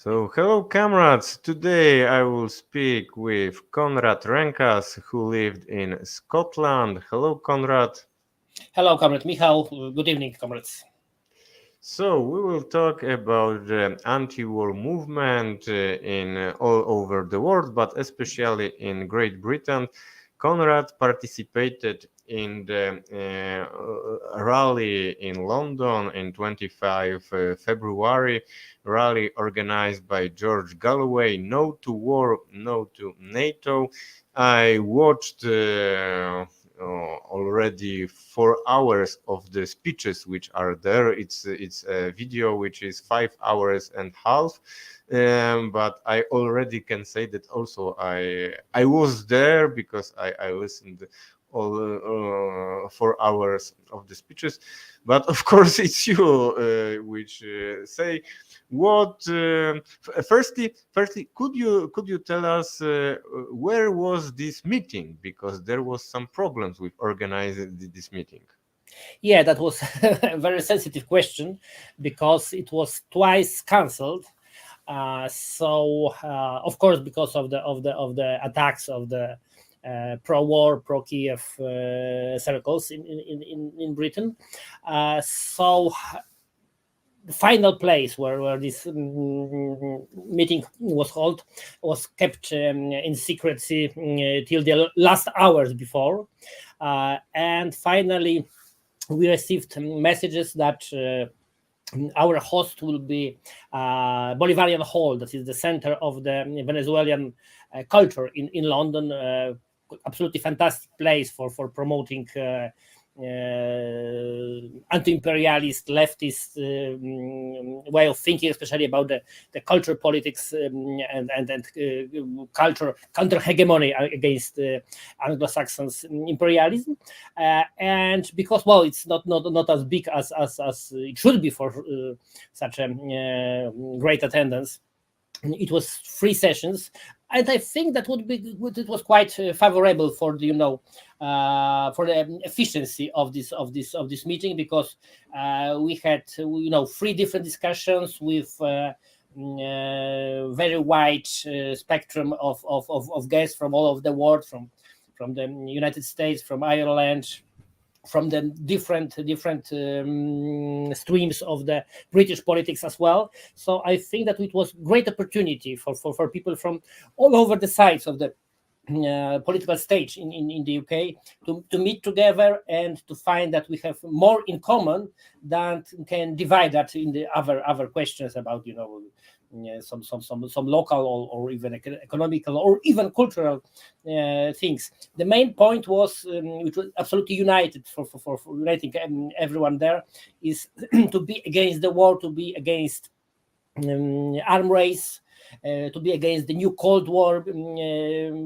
So, hello, comrades. Today I will speak with Konrad Rękas, who lived in Scotland. Hello, Konrad. Hello, Comrade Michał. Good evening, comrades. So, we will talk about the anti-war movement in all over the world, but especially in Great Britain. Konrad participated in the rally in London in 25 February, rally organized by George Galloway, No to War, No to NATO. I watched already 4 hours of the speeches which are there. It's a video which is 5 hours and half. But I already can say that also I was there because I listened all 4 hours of the speeches. But of course, it's you which say what. Firstly, could you tell us where was this meeting? Because there was some problems with organizing this meeting. Yeah, that was a very sensitive question because it was twice cancelled. Of course, because of the attacks of the pro-war, pro-Kiev circles in Britain. The final place where this meeting was held was kept in secrecy till the last hours before, and finally we received messages that our host will be Bolivarian Hall, that is the center of the Venezuelan culture in London. Absolutely fantastic place for promoting anti-imperialist, leftist way of thinking, especially about the culture, politics, and culture counter hegemony against Anglo-Saxons imperialism. And because it's not as big as it should be for such a great attendance. It was 3 sessions, and I think that it was quite favorable for the for the efficiency of this meeting, because we had 3 different discussions with very wide spectrum of guests from all over the world, from the United States, from Ireland, from the different streams of the British politics as well. So I think that it was great opportunity for people from all over the sides of the political stage in the UK to meet together and to find that we have more in common than can divide that in the other questions about some local or even economical or even cultural things. The main point was, which was absolutely united for uniting everyone there, is to be against the war, to be against arm race, to be against the new Cold War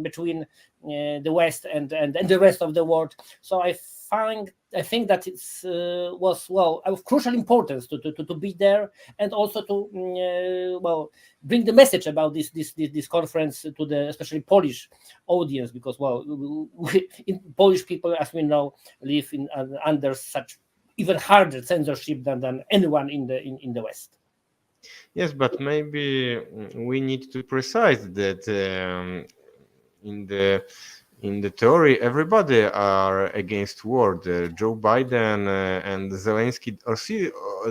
between the West and the rest of the world. So I think that it was of crucial importance to be there, and also to bring the message about this conference to the especially Polish audience, because Polish people, as we know, live under such even harder censorship than anyone in the West. Yes, but maybe we need to precise that in the theory, everybody are against war. Joe Biden and Zelensky,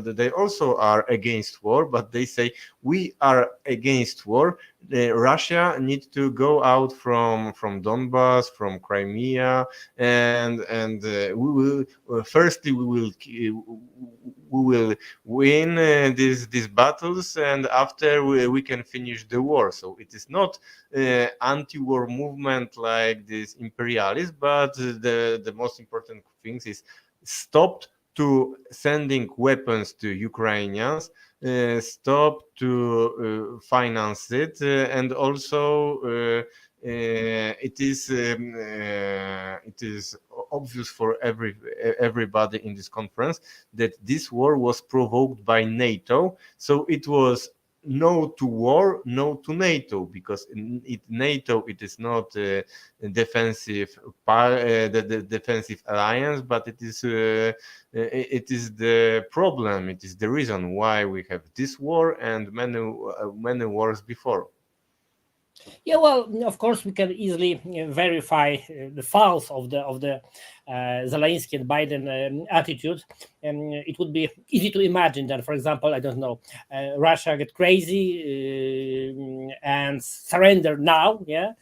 they also are against war, but they say we are against war. Russia needs to go out from Donbass, from Crimea, and we will firstly we will win these battles, and after we can finish the war. So it is not anti-war movement like this imperialist, but the most important thing is stopped to sending weapons to Ukrainians, stop to finance it, and also it is obvious for everybody in this conference that this war was provoked by NATO. So it was no to war, no to NATO, because NATO, it is not a defensive the defensive alliance, but it is the problem. It is the reason why we have this war and many wars before. Yeah, well, of course, we can easily verify the faults of the Zelensky and Biden attitude. It would be easy to imagine that, for example, I don't know, Russia get crazy and surrender now, yeah,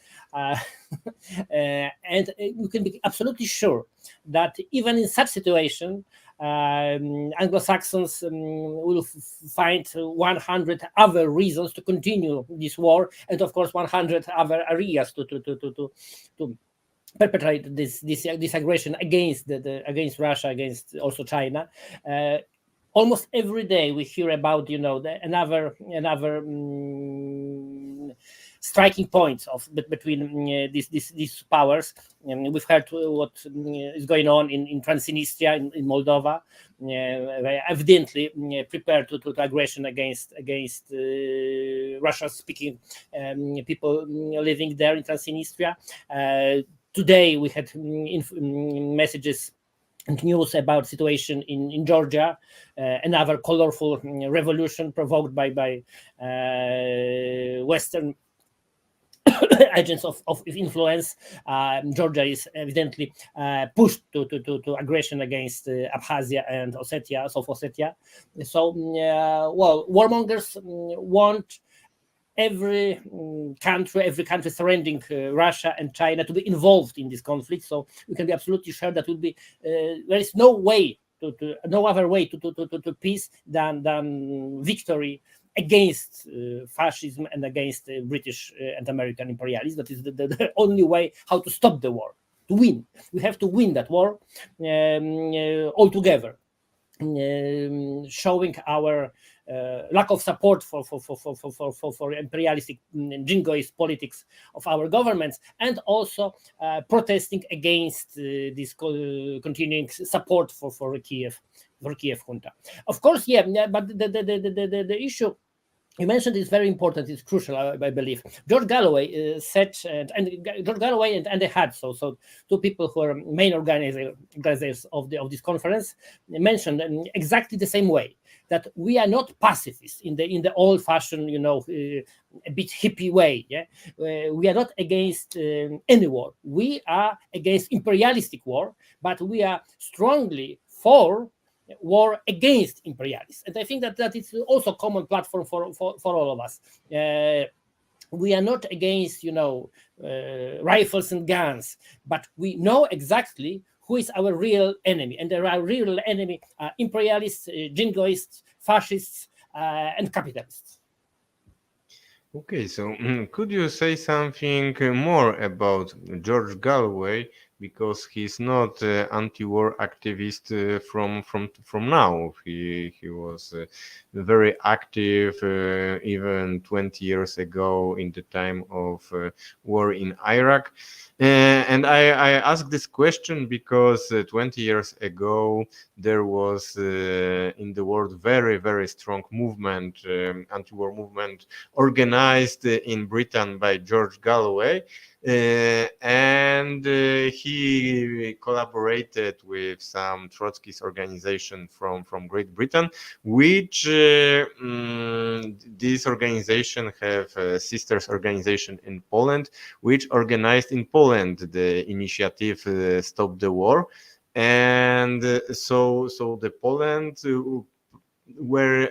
and you can be absolutely sure that even in such situation, Anglo-Saxons will find 100 other reasons to continue this war, and of course 100 other areas to perpetrate this aggression against against Russia, against also China. Almost every day we hear about another striking points of between these powers. We've heard what is going on in Transnistria, in Moldova. They evidently prepared to aggression against Russian-speaking people living there in Transnistria. Today we had messages and news about situation in Georgia, another colorful revolution provoked by Western agents of influence. Georgia is evidently pushed to aggression against Abkhazia and Ossetia, South Ossetia. So, well, warmongers want every country surrounding Russia and China to be involved in this conflict. So we can be absolutely sure that will be there is no way no other way to peace than victory against fascism and against British and American imperialism. That is the only way how to stop the war, to win. We have to win that war altogether. Showing our lack of support for imperialistic jingoist politics of our governments, and also protesting against this continuing support for Kiev junta. Of course, yeah, but the issue you mentioned is very important. It's crucial, I believe. George Galloway said, and George Galloway and Andy Had, so two people who are main organizers of this conference, mentioned exactly the same way, that we are not pacifists in the old-fashioned, a bit hippie way. Yeah, we are not against any war. We are against imperialistic war, but we are strongly for war against imperialists. And I think that is also a common platform for all of us. We are not against rifles and guns, but we know exactly who is our real enemy, and our real enemy are imperialists, jingoists, fascists, and capitalists. Okay, so could you say something more about George Galloway, because he's not anti-war activist from now. He was very active even 20 years ago in the time of war in Iraq. And I ask this question because 20 years ago there was in the world very strong movement, anti-war movement, organized in Britain by George Galloway. And he collaborated with some Trotskyist organization from Great Britain, which this organization have a sisters organization in Poland, which organized in Poland the initiative Stop the War. And so the Poland were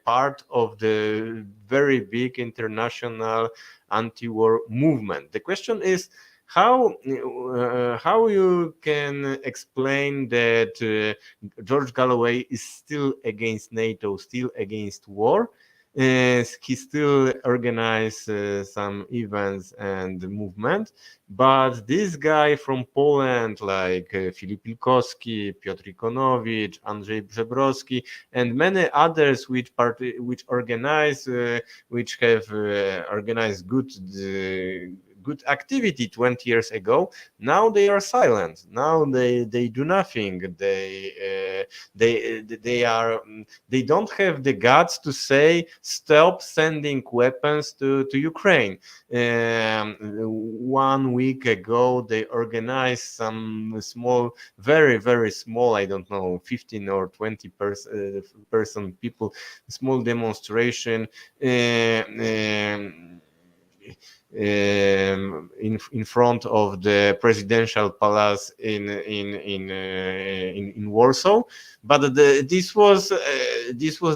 part of the very big international anti-war movement. The question is how you can explain that George Galloway is still against NATO, still against war. He still organized some events and movement, but this guy from Poland, like Filip Pilkowski, Piotr Ikonowicz, Andrzej Brzebrowski, and many others which organize, which have organized good activity 20 years ago. Now they are silent. Now they do nothing. They don't have the guts to say stop sending weapons to Ukraine. 1 week ago they organized some small, very small, I don't know, 15 or 20 person people, small demonstration in front of the presidential palace in Warsaw, but this was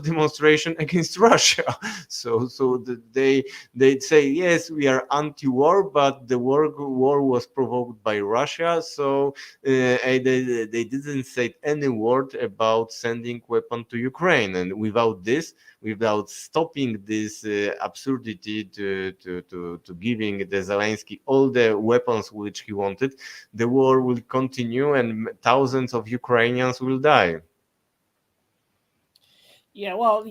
demonstration against Russia. So they say yes, we are anti-war, but the war was provoked by Russia. So they didn't say any word about sending weapon to Ukraine, and without stopping this absurdity to giving the Zelensky all the weapons which he wanted, the war will continue and thousands of Ukrainians will die. Yeah, well,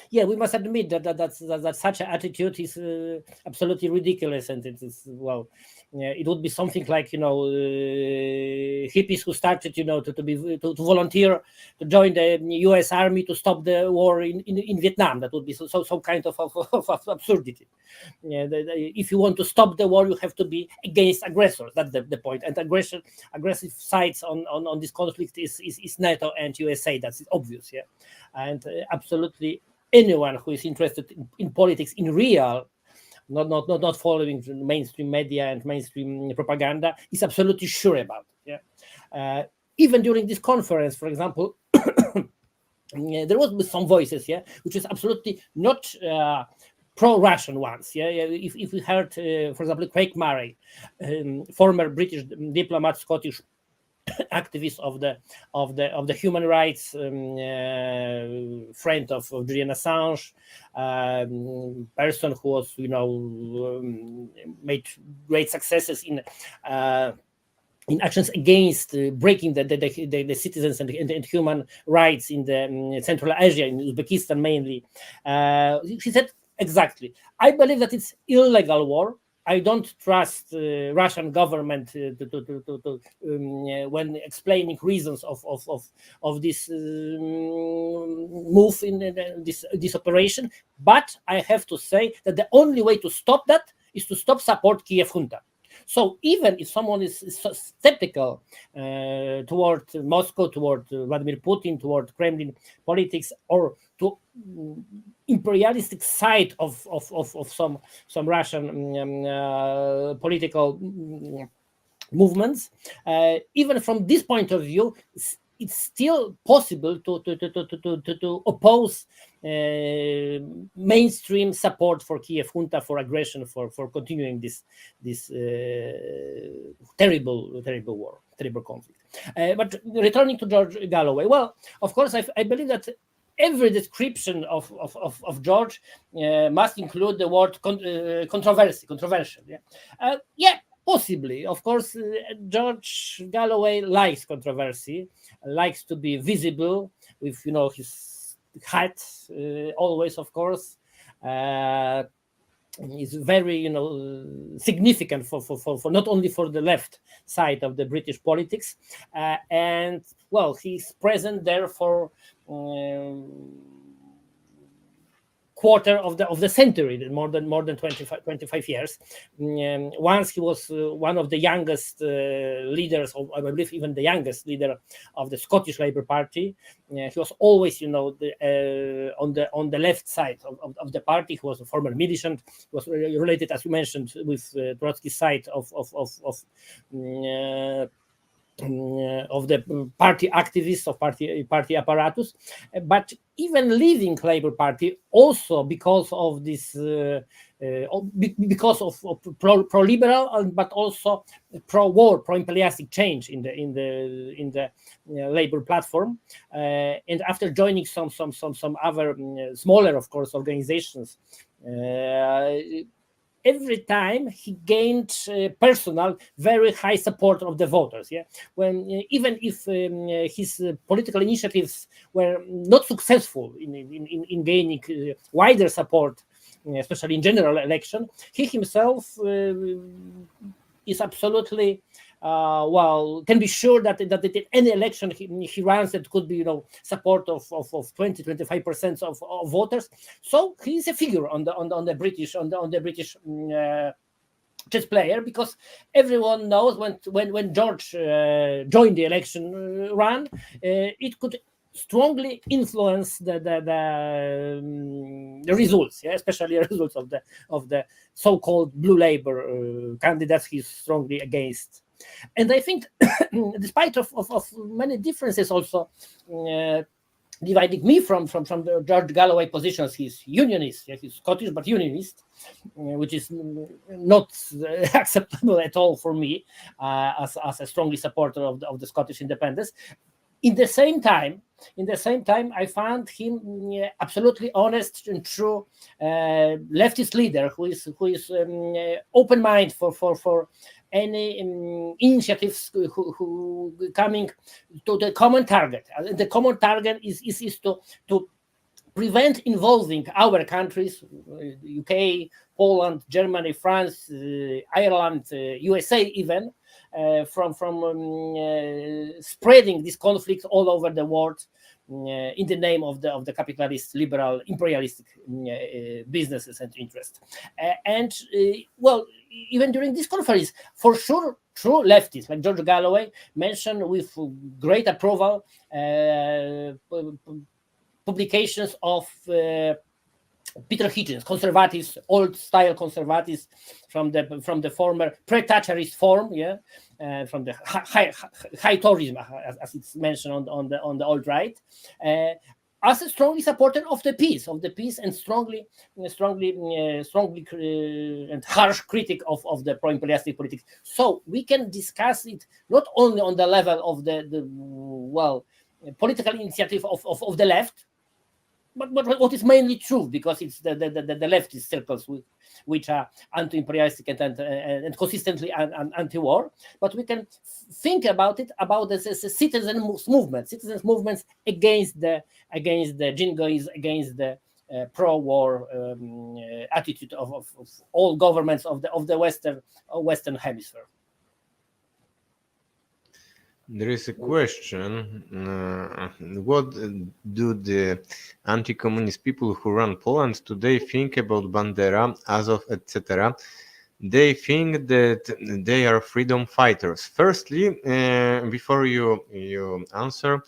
yeah, we must admit that such an attitude is absolutely ridiculous, and it is, well, it would be something like, hippies who started, to volunteer to join the U.S. Army to stop the war in Vietnam. That would be some kind of absurdity. If you want to stop the war, you have to be against aggressors. That's the point. And aggressive sides on this conflict is NATO and USA. That's obvious. Yeah, and absolutely anyone who is interested in politics in real, not following mainstream media and mainstream propaganda, is absolutely sure about it. Yeah, even during this conference, for example, there was some voices, which is absolutely not pro-Russian ones. If we heard, for example, Craig Murray, former British diplomat, Scottish activist of the human rights, friend of Julian Assange, person who was made great successes in actions against breaking the citizens and human rights in the Central Asia, in Uzbekistan mainly. He said exactly, I believe that it's illegal war. I don't trust Russian government when explaining reasons of this move in this operation. But I have to say that the only way to stop that is to stop support Kiev junta. So even if someone is skeptical toward Moscow, toward Vladimir Putin, toward Kremlin politics, or to imperialistic side of some Russian political movements, even from this point of view, it's still possible to oppose mainstream support for Kiev junta, for aggression, for continuing this terrible war, terrible conflict. But returning to George Galloway, well, of course, I believe that every description of George must include the word controversial. Yeah, possibly. Of course, George Galloway likes controversy, likes to be visible with his hat always. Of course, is very significant for not only for the left side of the British politics, and well, he's present there for quarter of the century, more than 25 years. Once he was one of the youngest leaders, or I believe even the youngest leader of the Scottish Labour Party. He was always, on the left side of the party. He was a former militant. He was related, as you mentioned, with Trotsky's side of the party activists, of party apparatus, but even leaving Labour Party also because of this, because of pro-liberal, but also pro-war, pro-imperialistic change in the Labour platform, and after joining some other smaller, of course, organizations. Every time he gained personal, very high support of the voters. When even if his political initiatives were not successful in gaining wider support especially in general election, he himself is absolutely can be sure that in any election he runs, it could be support of 20-25% of voters. So he is a figure on the British chess player, because everyone knows when George joined the election run, it could strongly influence the results, especially the results of the so-called Blue Labour candidates he's strongly against. And I think, despite of many differences, also dividing me from the George Galloway positions, he's unionist, he's Scottish but unionist, which is not acceptable at all for me as a strongly supporter of the Scottish independence. In the same time, I found him absolutely honest and true leftist leader who is open-minded for any initiatives who coming to the common target. The common target is to prevent involving our countries, UK, Poland, Germany, France, Ireland, USA even, from spreading this conflict all over the world in the name of the capitalist, liberal, imperialistic businesses and interests. Even during this conference, for sure, true leftists like George Galloway mentioned with great approval publications of Peter Hitchens, conservatives, old-style conservatives from the former pre-Thatcherist form, from the high Toryism, as it's mentioned on the alt-right, as a strongly supporter of the peace, and strongly and harsh critic of the pro-imperialistic politics. So we can discuss it not only on the level of the political initiative of the left, but what is mainly true, because it's the leftist circles which are anti-imperialistic and consistently anti-war. But we can think about it about the citizens movements against the jingoism, against the pro-war attitude of all governments of the Western Hemisphere. There is a question, what do the anti-communist people who run Poland today think about Bandera, Azov, etc.? They think that they are freedom fighters. Firstly, before you answer,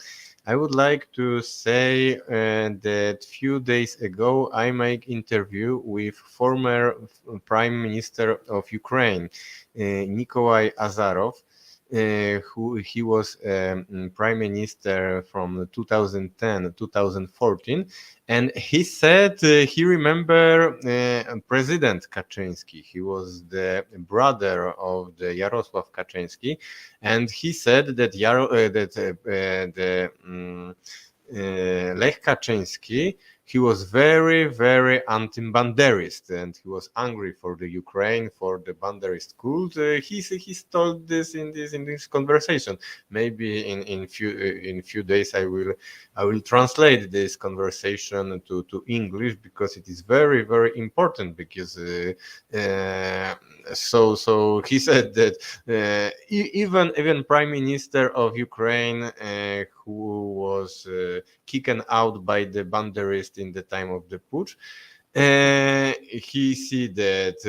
I would like to say that few days ago I made interview with former Prime Minister of Ukraine, Nikolai Azarov, who he was prime minister from 2010 2014, and he said he remember President Kaczynski. He was the brother of the Jarosław Kaczynski, and he said that Lech Kaczynski, he was very, very anti-Banderist, and he was angry for the Ukraine, for the Banderist cult. He told this in this conversation. Maybe in few days I will translate this conversation to English, because it is very, very important. Because so he said that even Prime Minister of Ukraine, who was kicked out by the Banderists in the time of the putsch, he see that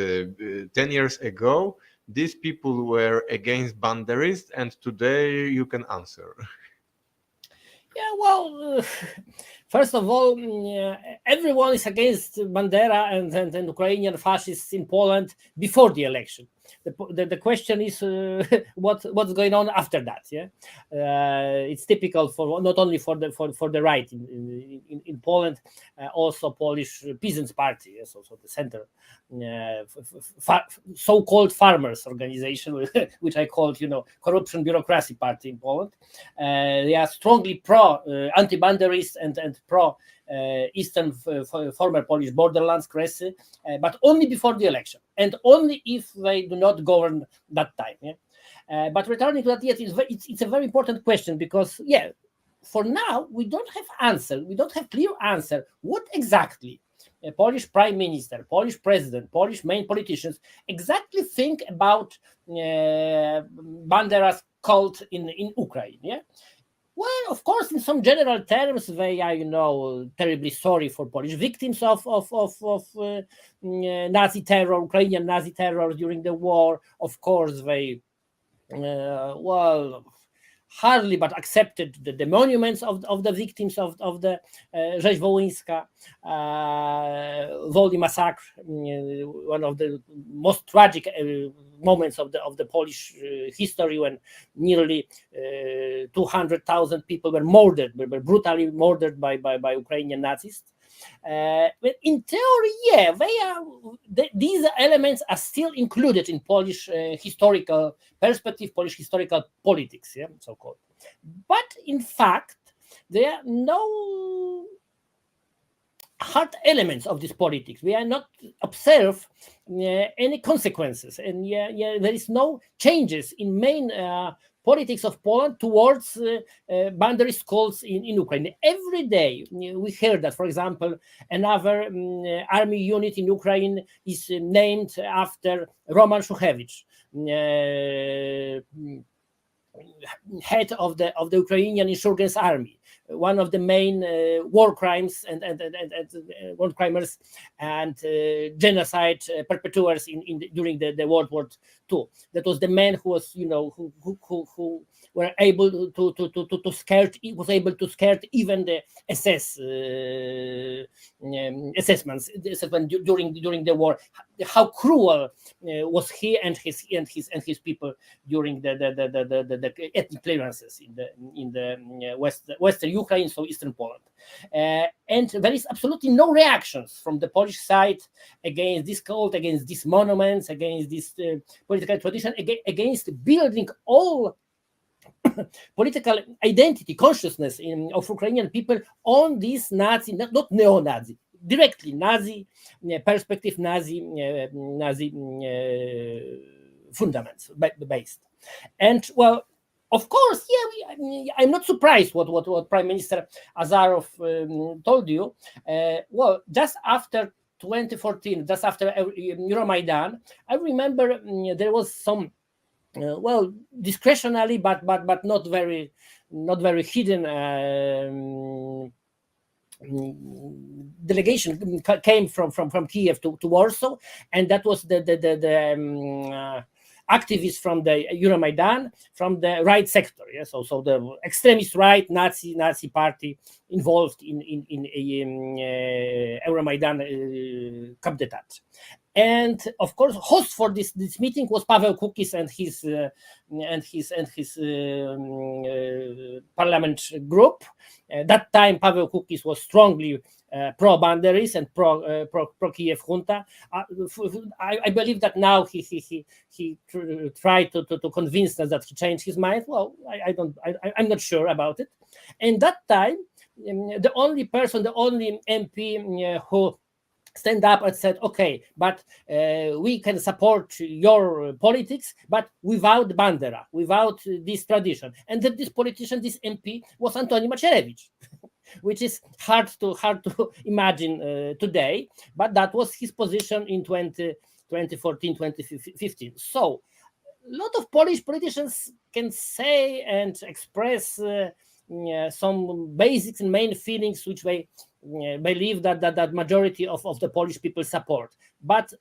10 years ago these people were against Banderists, and today you can answer. Yeah, well, first of all, everyone is against Bandera and Ukrainian fascists in Poland before the election. The question is what's going on after that. It's typical for not only for the right in Poland, also Polish Peasants Party, so the center, so-called farmers organization, which I called corruption bureaucracy party in Poland. They are strongly pro anti-Banderist and pro eastern former Polish borderlands, Kresy, but only before the election, and only if they do not govern that time. But returning to that, yes, it's a very important question, because for now we don't have answer. We don't have clear answer. What exactly Polish prime minister, Polish president, Polish main politicians exactly think about Bandera's cult in Ukraine. Yeah. Well, of course, in some general terms, they are, terribly sorry for Polish victims of Nazi terror, Ukrainian Nazi terror during the war. Of course, they, hardly but accepted the monuments of the victims of the Rzeź Wołyńska, Woli massacre, one of the most tragic moments of the Polish history, when nearly 200,000 people were murdered, were brutally murdered by Ukrainian Nazis. But in theory, these elements are still included in Polish historical perspective, Polish historical politics, so-called. But in fact, there are no hard elements of this politics. We are not observe any consequences, and there is no changes in main politics of Poland towards boundary schools in Ukraine. Every day we hear that, for example, another army unit in Ukraine is named after Roman Szuchewicz, head of the Ukrainian insurgents army, one of the main war crimes and war crimers and genocide perpetrators during the World War II. That was the man who was, who were able to scare, was able to scare even the SS assessment during the war. How cruel was he and his people during the ethnic clearances in the western Ukraine, so eastern Poland, and there is absolutely no reactions from the Polish side against this cult, against these monuments, against this political tradition, against building all political identity, consciousness of Ukrainian people on this Nazi, not neo-Nazi, directly Nazi perspective, Nazi fundaments based. And well, of course, I'm not surprised what Prime Minister Azarov told you. Well, just after 2014, just after Euromaidan, I remember there was some discretionary but not very hidden delegation came from Kiev to Warsaw, and that was the activists from the Euromaidan, from the right sector, so the extremist right Nazi party involved in Euromaidan coup d'etat. And of course, host for this meeting was Paweł Kukiz and his parliament group. That time, Paweł Kukiz was strongly pro-boundaries and pro Kiev junta. I believe that now he tried to convince us that he changed his mind. Well, I'm not sure about it. And that time, the only MP who stand up and said, okay, but we can support your politics, but without Bandera, without this tradition. And that this politician, this MP, was Antoni Macierewicz, which is hard to imagine today, but that was his position in 2014, 2015. So a lot of Polish politicians can say and express some basics and main feelings which they believe that majority of the Polish people support. But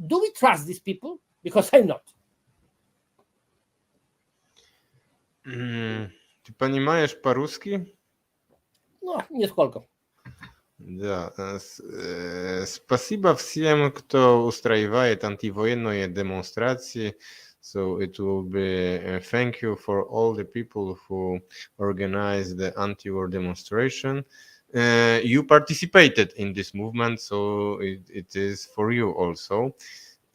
do we trust these people? Because I'm not. Ты понимаешь по-русски? Ну, нисколько. Да. Спасибо всем, кто устраивает антивоенные демонстрации. So it will be thank you for all the people who organized the anti-war demonstration. You participated in this movement, so it is for you also.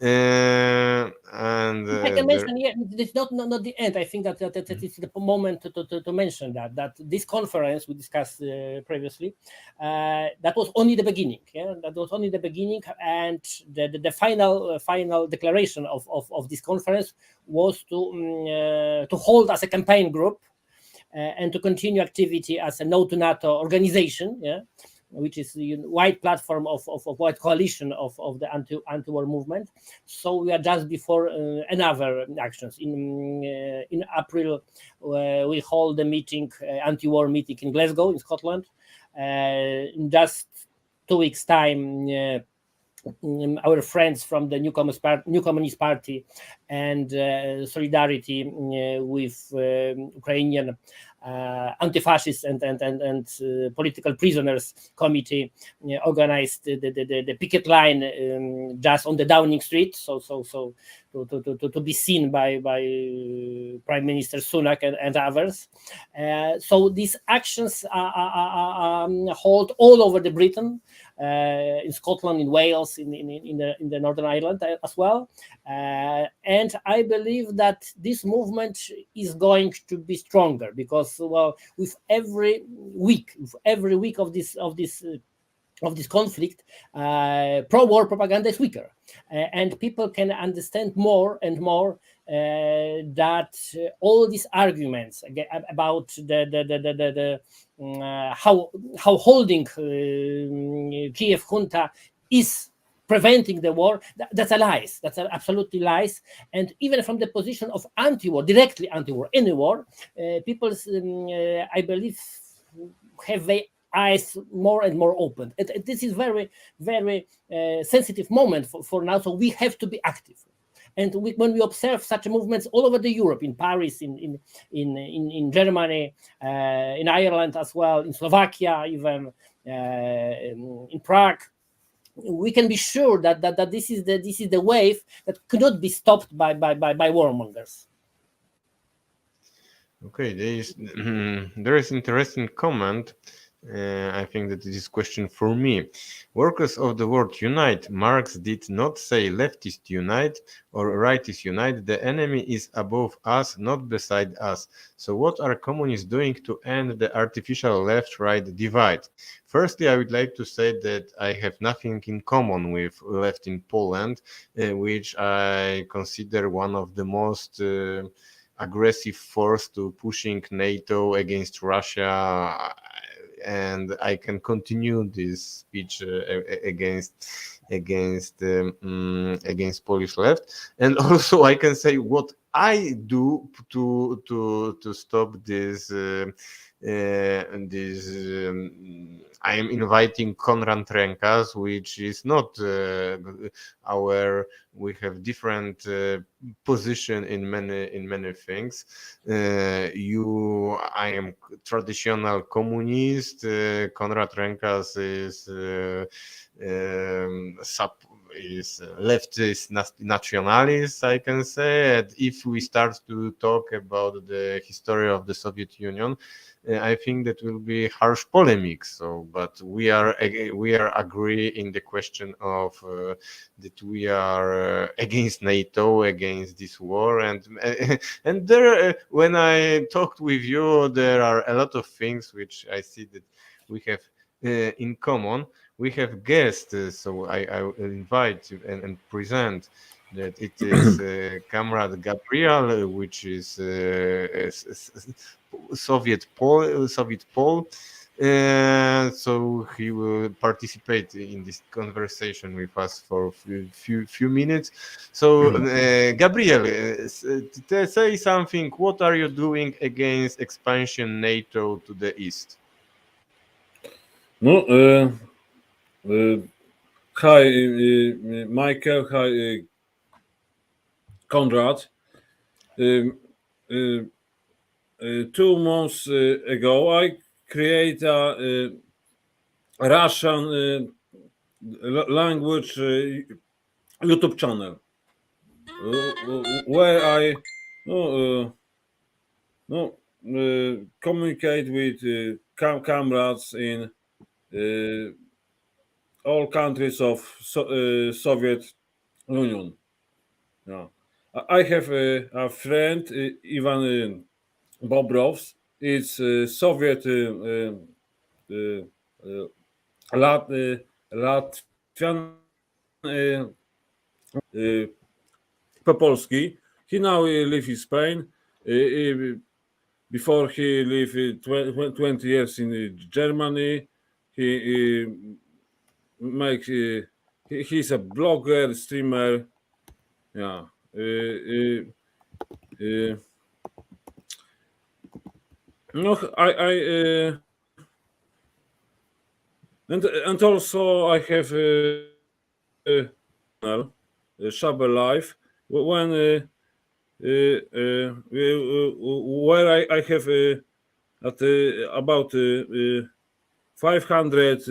And I can mention, it's not the end. I think that it's the moment to mention that this conference we discussed previously, that was only the beginning. That was only the beginning, and the final declaration of this conference was to hold as a campaign group and to continue activity as a NATO organization. which is the wide platform of wide coalition of the anti-war movement. So we are just before another actions. In April, we hold the meeting, anti-war meeting in Glasgow, in Scotland. In just 2 weeks' time, our friends from the New Communist Party and Solidarity with Ukrainian anti-fascist and political prisoners committee organized the picket line just on the Downing Street, so to be seen by Prime Minister Sunak and others. So these actions are held all over the Britain, in Scotland, in Wales, in the Northern Ireland as well. And I believe that this movement is going to be stronger because, well, with every week of this conflict, pro-war propaganda is weaker, and people can understand more and more that all these arguments about the how holding Kiev junta is preventing the war, that's a lies. That's absolutely lies. And even from the position of anti-war, directly anti-war, any war, people, I believe, have their eyes more and more open. This is very, very sensitive moment for now, so we have to be active. And when we observe such movements all over the Europe, in Paris, in Germany, in Ireland as well, in Slovakia, even in Prague, we can be sure that this is the wave that cannot be stopped by warmongers. Okay, there is interesting comment. I think that this is question for me. Workers of the world unite. Marx did not say leftists unite or rightists unite. The enemy is above us, not beside us. So what are communists doing to end the artificial left-right divide? Firstly, I would like to say that I have nothing in common with left in Poland, which I consider one of the most aggressive force to pushing NATO against Russia, and I can continue this speech against Polish left, and also I can say what I do to stop this. I am inviting Konrad Rękas, which is not we have different position in many things. I am traditional communist. Konrad Rękas is leftist nationalist, I can say. And if we start to talk about the history of the Soviet Union, I think that will be harsh polemics. So, but we are agree in the question of that we are against NATO, against this war, and there, when I talked with you, there are a lot of things which I see that we have in common. We have guests, so I will invite and present that it is Comrade Gabriel, which is Soviet Pole. So he will participate in this conversation with us for a few minutes. So Gabriel, say something. What are you doing against expansion NATO to the east? No, hi, Michael. Hi, Konrad. 2 months ago, I created a Russian language YouTube channel where I communicate with comrades in all countries of Soviet Union. Yeah. I have a friend, Ivan Bobrovs. It's Soviet Latvian Popolski. He now lives in Spain. Before he lived 20 years in Germany. he make he's a blogger, streamer. Yeah. No, I and also I have Shabba Life when where I have at about 500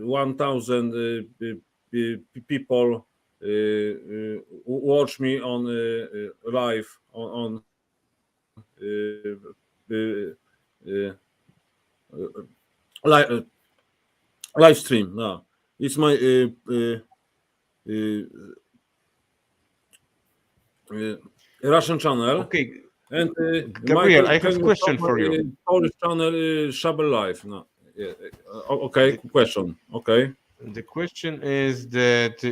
1,000 people watch me on live on live live stream. No, it's my Russian channel. Okay, And Gabriel, I have a question for you. Polish channel Shabel Live. No, okay, question. Okay. The question is that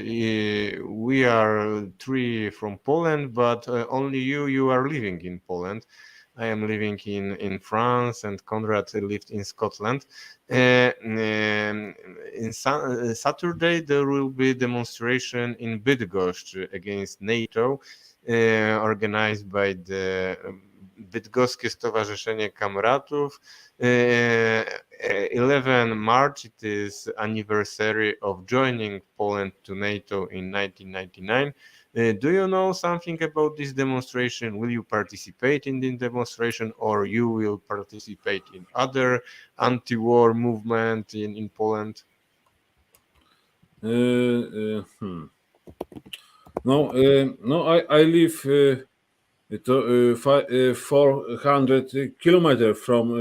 we are three from Poland, but only you are living in Poland. I am living in France, and Konrad lived in Scotland. Saturday there will be demonstration in Bydgoszcz against NATO, organized by the Bydgoskie Stowarzyszenie Kamratów. 11 March, it is anniversary of joining Poland to NATO in 1999. Do you know something about this demonstration? Will you participate in the demonstration, or you will participate in other anti-war movement in Poland? No, I live 400 kilometers from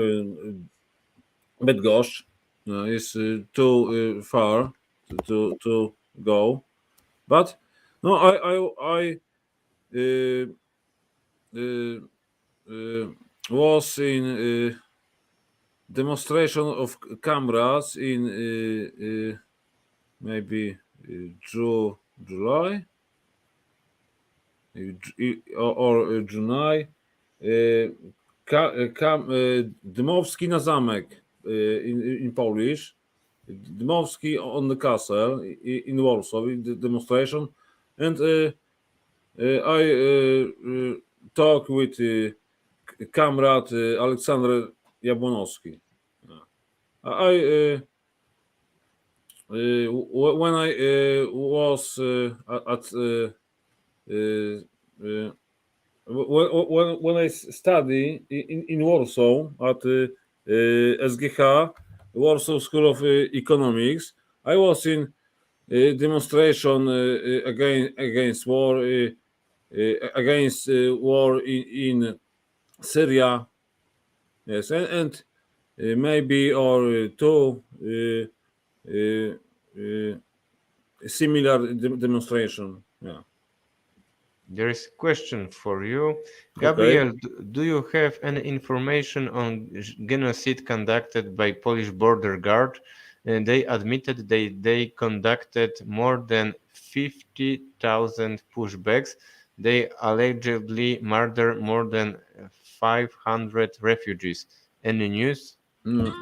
Bydgoszcz. It's too far to go, but no, I was in demonstration of cameras in maybe July or July. Dmowski na zamek in Polish. Dmowski on the castle in Warsaw, in the demonstration, and I talk with Konrad Alexander Jabłonowski. When I was at when I study in Warsaw at SGH, Warsaw School of Economics, I was in demonstration against war, against war in Syria. Yes, and maybe or two similar demonstration. Yeah. There is a question for you. Gabriel, do you have any information on genocide conducted by Polish border guard? And they admitted they conducted more than 50,000 pushbacks. They allegedly murdered more than 500 refugees. Any news? No,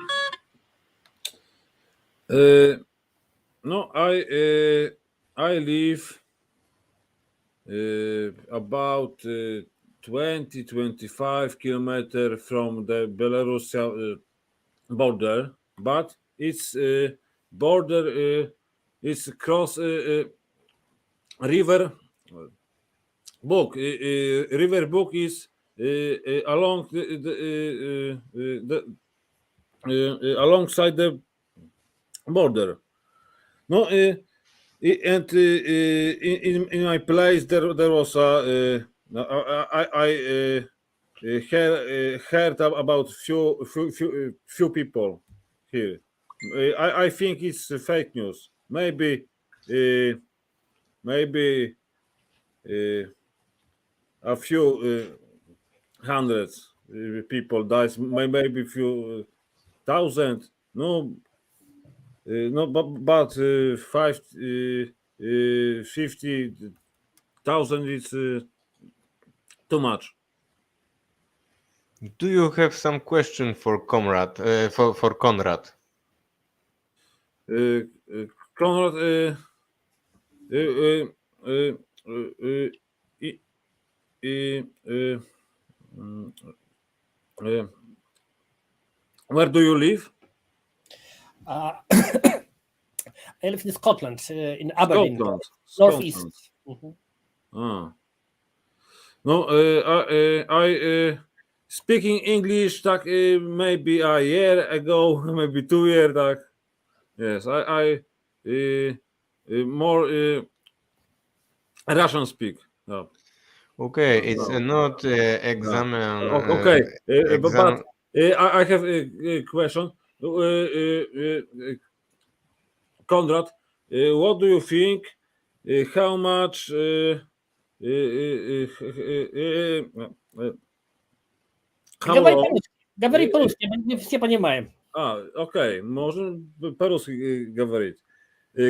I live about 20-25 kilometers from the Belarus border, but its border is cross river Bug. River Bug is along alongside the border. No, and in my place there was a I heard about few people here. I think it's fake news. Maybe a few hundreds people dies. Maybe few thousand. No. No, but 50,000 is too much. Do you have some question for Konrad? For Konrad? Konrad, where do you live? I live in Scotland, in Aberdeen, Scotland. northeast. Mhm. Ah. No, I speaking English tak maybe a year ago, maybe 2 years tak. Yes, I more Russian speak. No. Okay, it's not examine. Okay, but exam. I have a question. Konrad, what do you think? How much? How Говори long? по-русски. Говори по-русски, мы все понимаем. Окей, можем по-русски говорить.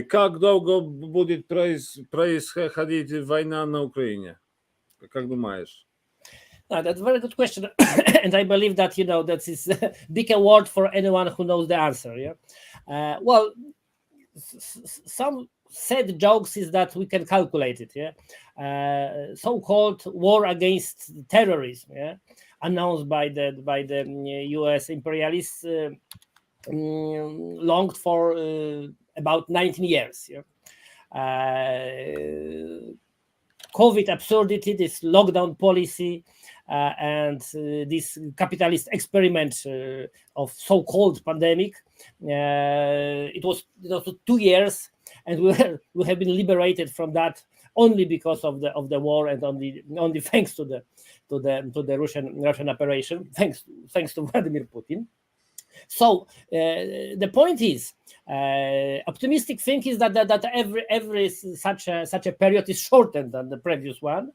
Как долго будет происходить война на Украине? Как думаешь? That's a very good question, and I believe that that is a big award for anyone who knows the answer. Yeah, well, some sad jokes is that we can calculate it. Yeah, so-called war against terrorism. Yeah, announced by the U.S. imperialists, longed for about 19 years. Yeah. COVID absurdity, this lockdown policy, and this capitalist experiment of so-called pandemic. It was 2 years, and we have been liberated from that only because of the war, and only thanks to the Russian operation, thanks to Vladimir Putin. So the point is, optimistic think is that every such a period is shortened than the previous one,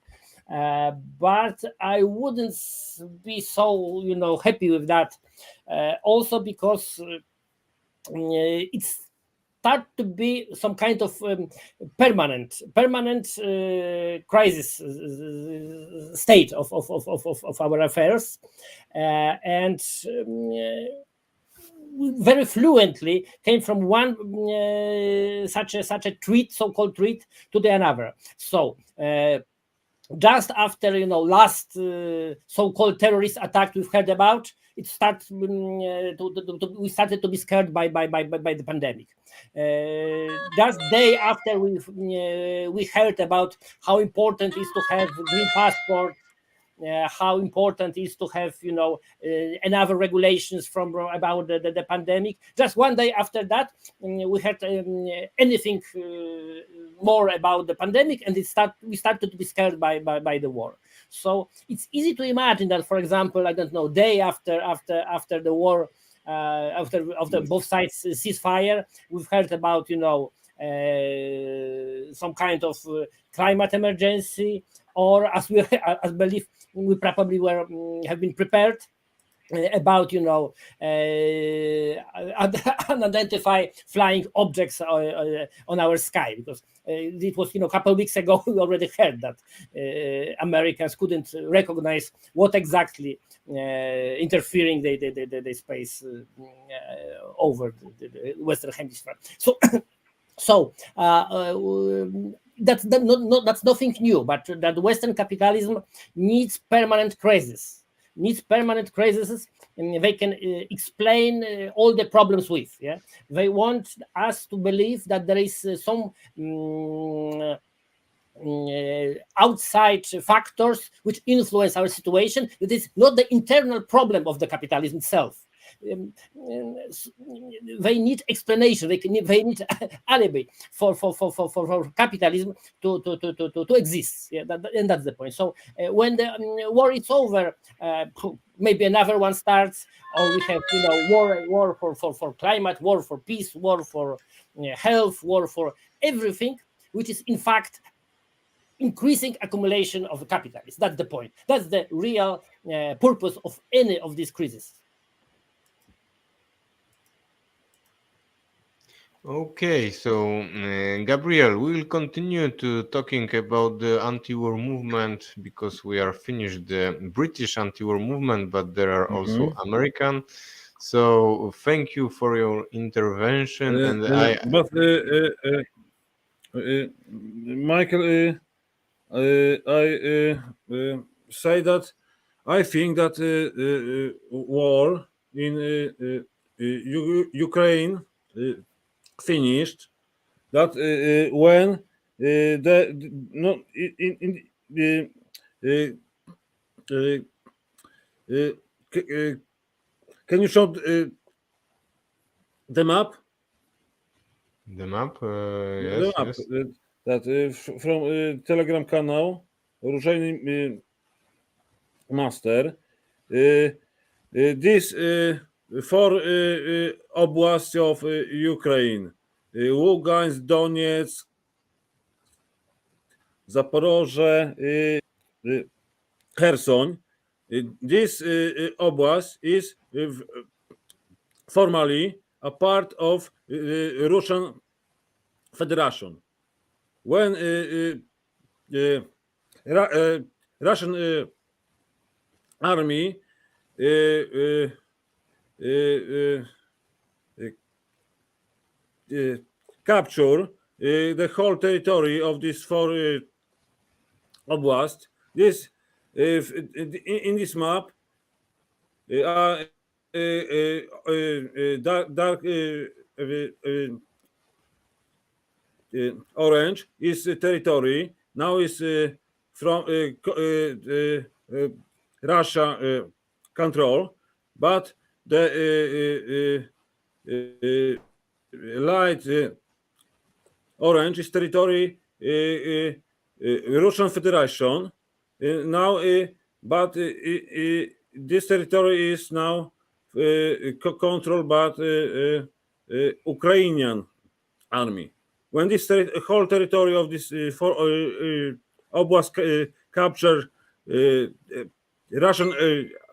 but I wouldn't be so happy with that. Also because it's start to be some kind of permanent crisis state of our affairs, and very fluently came from one such a treat, so-called treat, to the another. So just after last so-called terrorist attack we've heard about, it starts we started to be scared by the pandemic. Just day after we heard about how important it is to have green passport, how important it is to have another regulations about the pandemic. Just one day after that, we heard anything more about the pandemic, and we started to be scared by the war. So it's easy to imagine that, for example, I don't know, day after the war, after both sides ceasefire, we've heard about some kind of climate emergency, or as believe we probably have been prepared about unidentified flying objects on our sky, because it was a couple of weeks ago we already heard that Americans couldn't recognize what exactly interfering the space over the Western Hemisphere. So that's nothing new, but that Western capitalism needs permanent crises. And they can explain all the problems with. Yeah, they want us to believe that there is some outside factors which influence our situation. It is not the internal problem of the capitalism itself. They need explanation. They need alibi for capitalism to exist. Yeah, and that's the point. So when the war is over, maybe another one starts, or we have war for climate, war for peace, war for health, war for everything, which is in fact increasing accumulation of the capitalists. That's the point. That's the real purpose of any of these crises. Okay, so Gabriel, we will continue to talking about the anti-war movement, because we are finished the British anti-war movement, but there are also American. So thank you for your intervention, and but Michael, I say that I think that war in Ukraine finished. That when the no in can you show the map? the map, The yes, map yes. that from Telegram channel Różejny Master. This four oblasts of Ukraine: Lugansk, Donetsk, Zaporoże, Kherson. This oblast is formally a part of Russian Federation. When Russian army capture the whole territory of this four oblast. This in this map dark orange is territory. Now is from Russia control, but the light orange is territory Russian Federation. Now, but this territory is now controlled by Ukrainian army. When this whole territory of this oblast captured Russian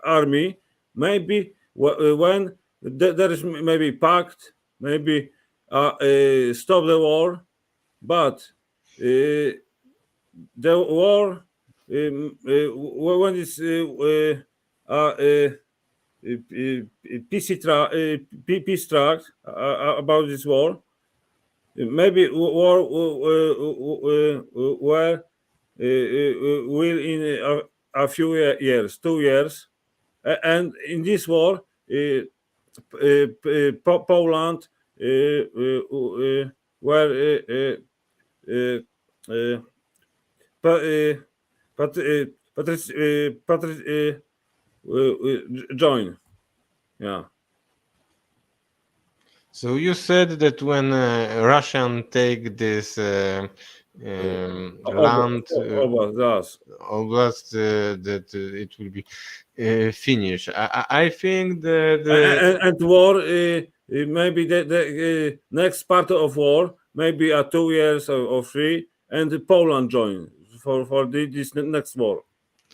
army, maybe when there is maybe pact, maybe stop the war, but the war when it's peace track about this war, maybe war where will in a few years, 2 years, and in this war Poland where join. Yeah. So you said that when Russian take this land oblast, that it will be finished. I think that and war maybe the next part of war maybe 2 years or 3, and Poland join for this next war.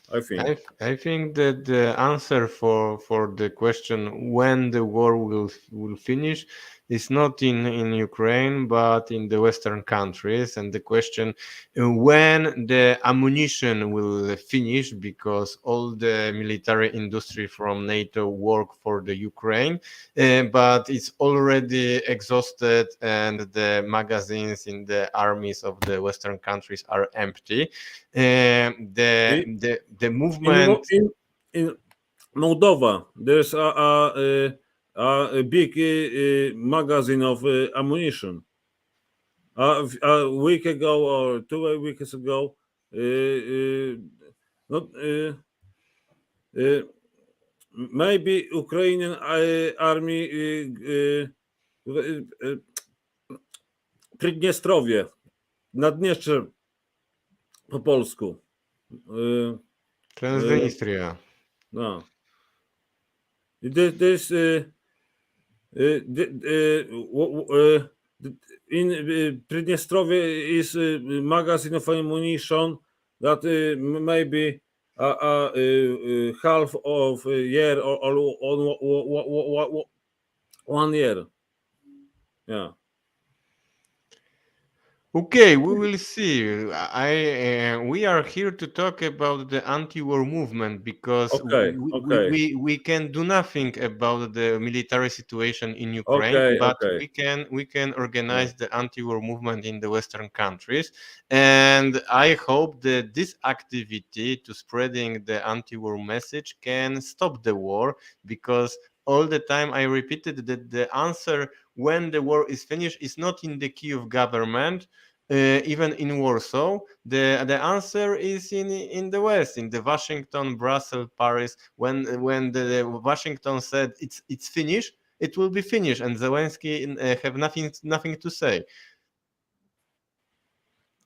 I think. I think that the answer for the question when the war will finish is not in Ukraine but in the Western countries, and the question when the ammunition will finish, because all the military industry from NATO work for the Ukraine, but it's already exhausted and the magazines in the armies of the Western countries are empty. The movement In Moldova, there's a big magazine of ammunition. A week ago or 2 weeks ago, not maybe Ukrainian army Pridniestrowie, Naddniestrze po polsku. Transnistria. No. This in Pridniestrowie is a magazine of ammunition that maybe half of a year or 1 year. Yeah. Okay, we will see. We are here to talk about the anti-war movement because Okay, okay, we can do nothing about the military situation in Ukraine, but okay. we can organize the anti-war movement in the Western countries, and I hope that this activity to spreading the anti-war message can stop the war, because all the time I repeated that the answer when the war is finished is not in the Kyiv government. Even in Warsaw, the answer is in the West, in the Washington, Brussels, Paris. When the Washington said it's finished, it will be finished, and Zelensky have nothing to say.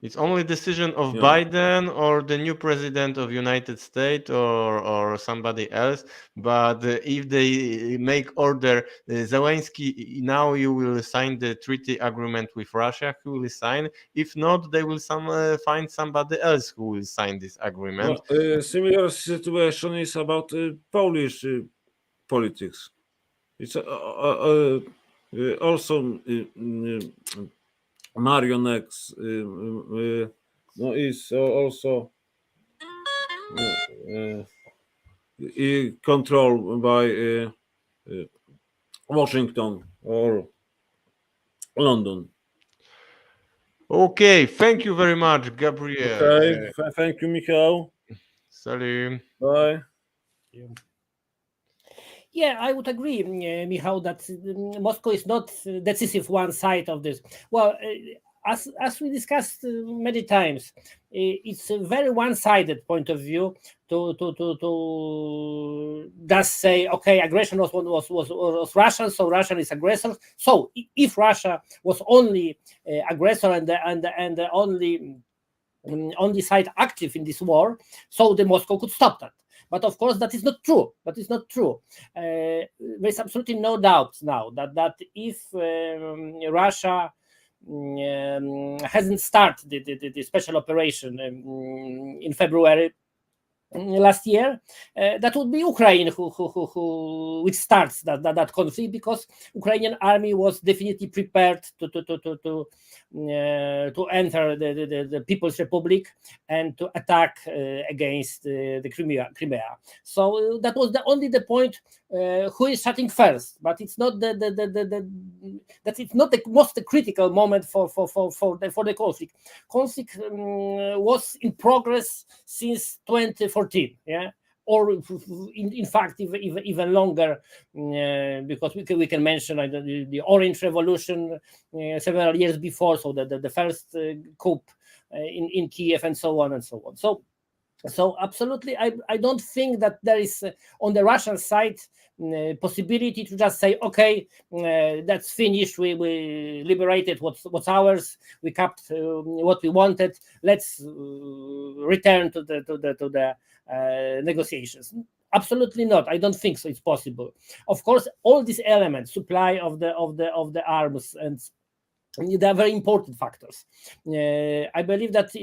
It's only decision of Yeah. Biden or the new president of United States or somebody else. But if they make order, Zelensky, now you will sign the treaty agreement with Russia, who will sign. If not, they will find somebody else who will sign this agreement. Similar situation is about Polish politics. It's also marionettes. No, is also controlled by Washington or London. Okay, thank you very much, Gabriel. Okay, thank you, Michał. Salut. Bye. Yeah, I would agree, Michał, that Moscow is not decisive one side of this. Well, as we discussed many times, it's a very one-sided point of view to just say, okay, aggression was Russian, so Russia is aggressor. So if Russia was only aggressor and the only side active in this war, so the Moscow could stop that. But of course, that is not true. That is not true. There's absolutely no doubt now that if Russia hasn't started the special operation in February last year, that would be Ukraine which starts that conflict, because Ukrainian army was definitely prepared to enter the People's Republic and to attack against the Crimea. So that was the point. Who is shutting first? But it's not that it's not the most critical moment for the conflict. Conflict was in progress since 2014. Yeah. Or in fact, even longer, because we can mention the Orange Revolution several years before, so the first coup in Kiev and so on and so on. So absolutely, I don't think that there is on the Russian side possibility to just say, okay, that's finished. We liberated what's ours. We kept what we wanted. Let's return to the negotiations. Absolutely not. I don't think so. It's possible. Of course, all these elements, supply of the arms, and they are very important factors. I believe that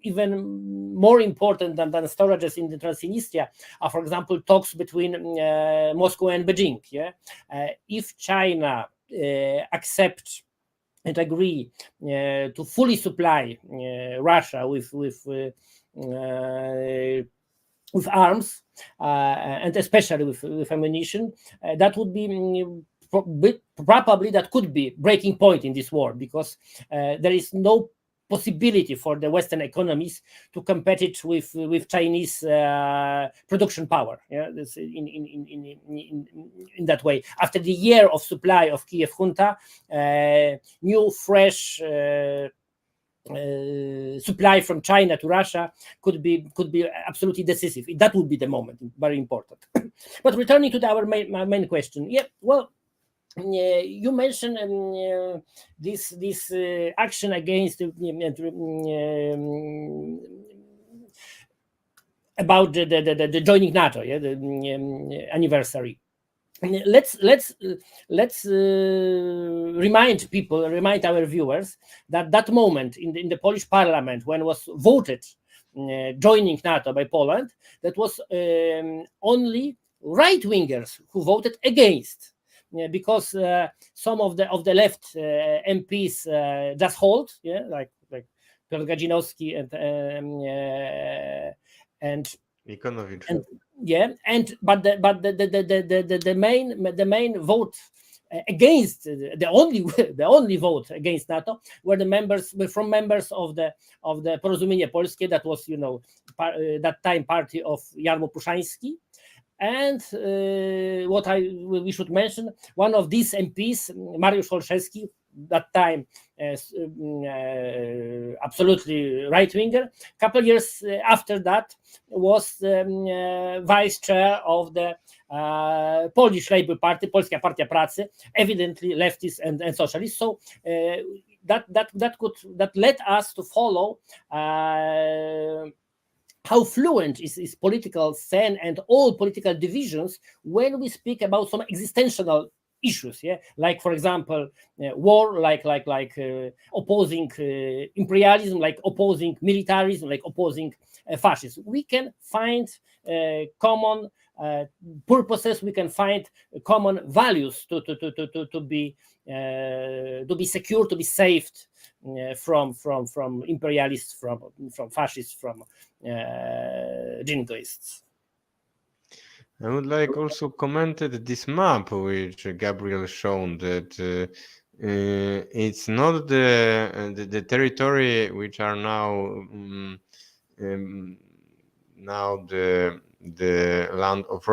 even more important than storages in the Transnistria are, for example, talks between Moscow and Beijing. Yeah, if China accept and agree to fully supply Russia with arms and especially with ammunition, that would be probably that could be breaking point in this war, because there is no possibility for the Western economies to compete it with Chinese production power. Yeah, in that way. After the year of supply of Kiev junta, new fresh supply from China to Russia could be absolutely decisive. That would be the moment, very important. But returning to our main question, yeah, well, you mentioned this action against about the joining NATO, yeah, the anniversary. Let's remind our viewers that moment in the Polish Parliament, when was voted joining NATO by Poland, that was only right-wingers who voted against. because some of the left MPs just hold, like Piotr Gadzinowski and Ikonovich. But the main vote against, the only vote against NATO were members of the Porozumienie Polskie, that was that time party of Jarmo Puszański. And we should mention, one of these MPs, Mariusz Olszewski, that time absolutely right-winger. A couple of years after that was vice chair of the Polish Labour Party, Polska Partia Pracy, evidently leftist and socialist. So that led us to follow how fluent is political scene and all political divisions when we speak about some existential issues, like, for example, war, like opposing imperialism, like opposing militarism, like opposing fascism. We can find common purposes. We can find common values to be secure, to be saved from imperialists, from fascists, from jingoists. I would like also commented this map which Gabriel shown, that it's not the territory which are now the land of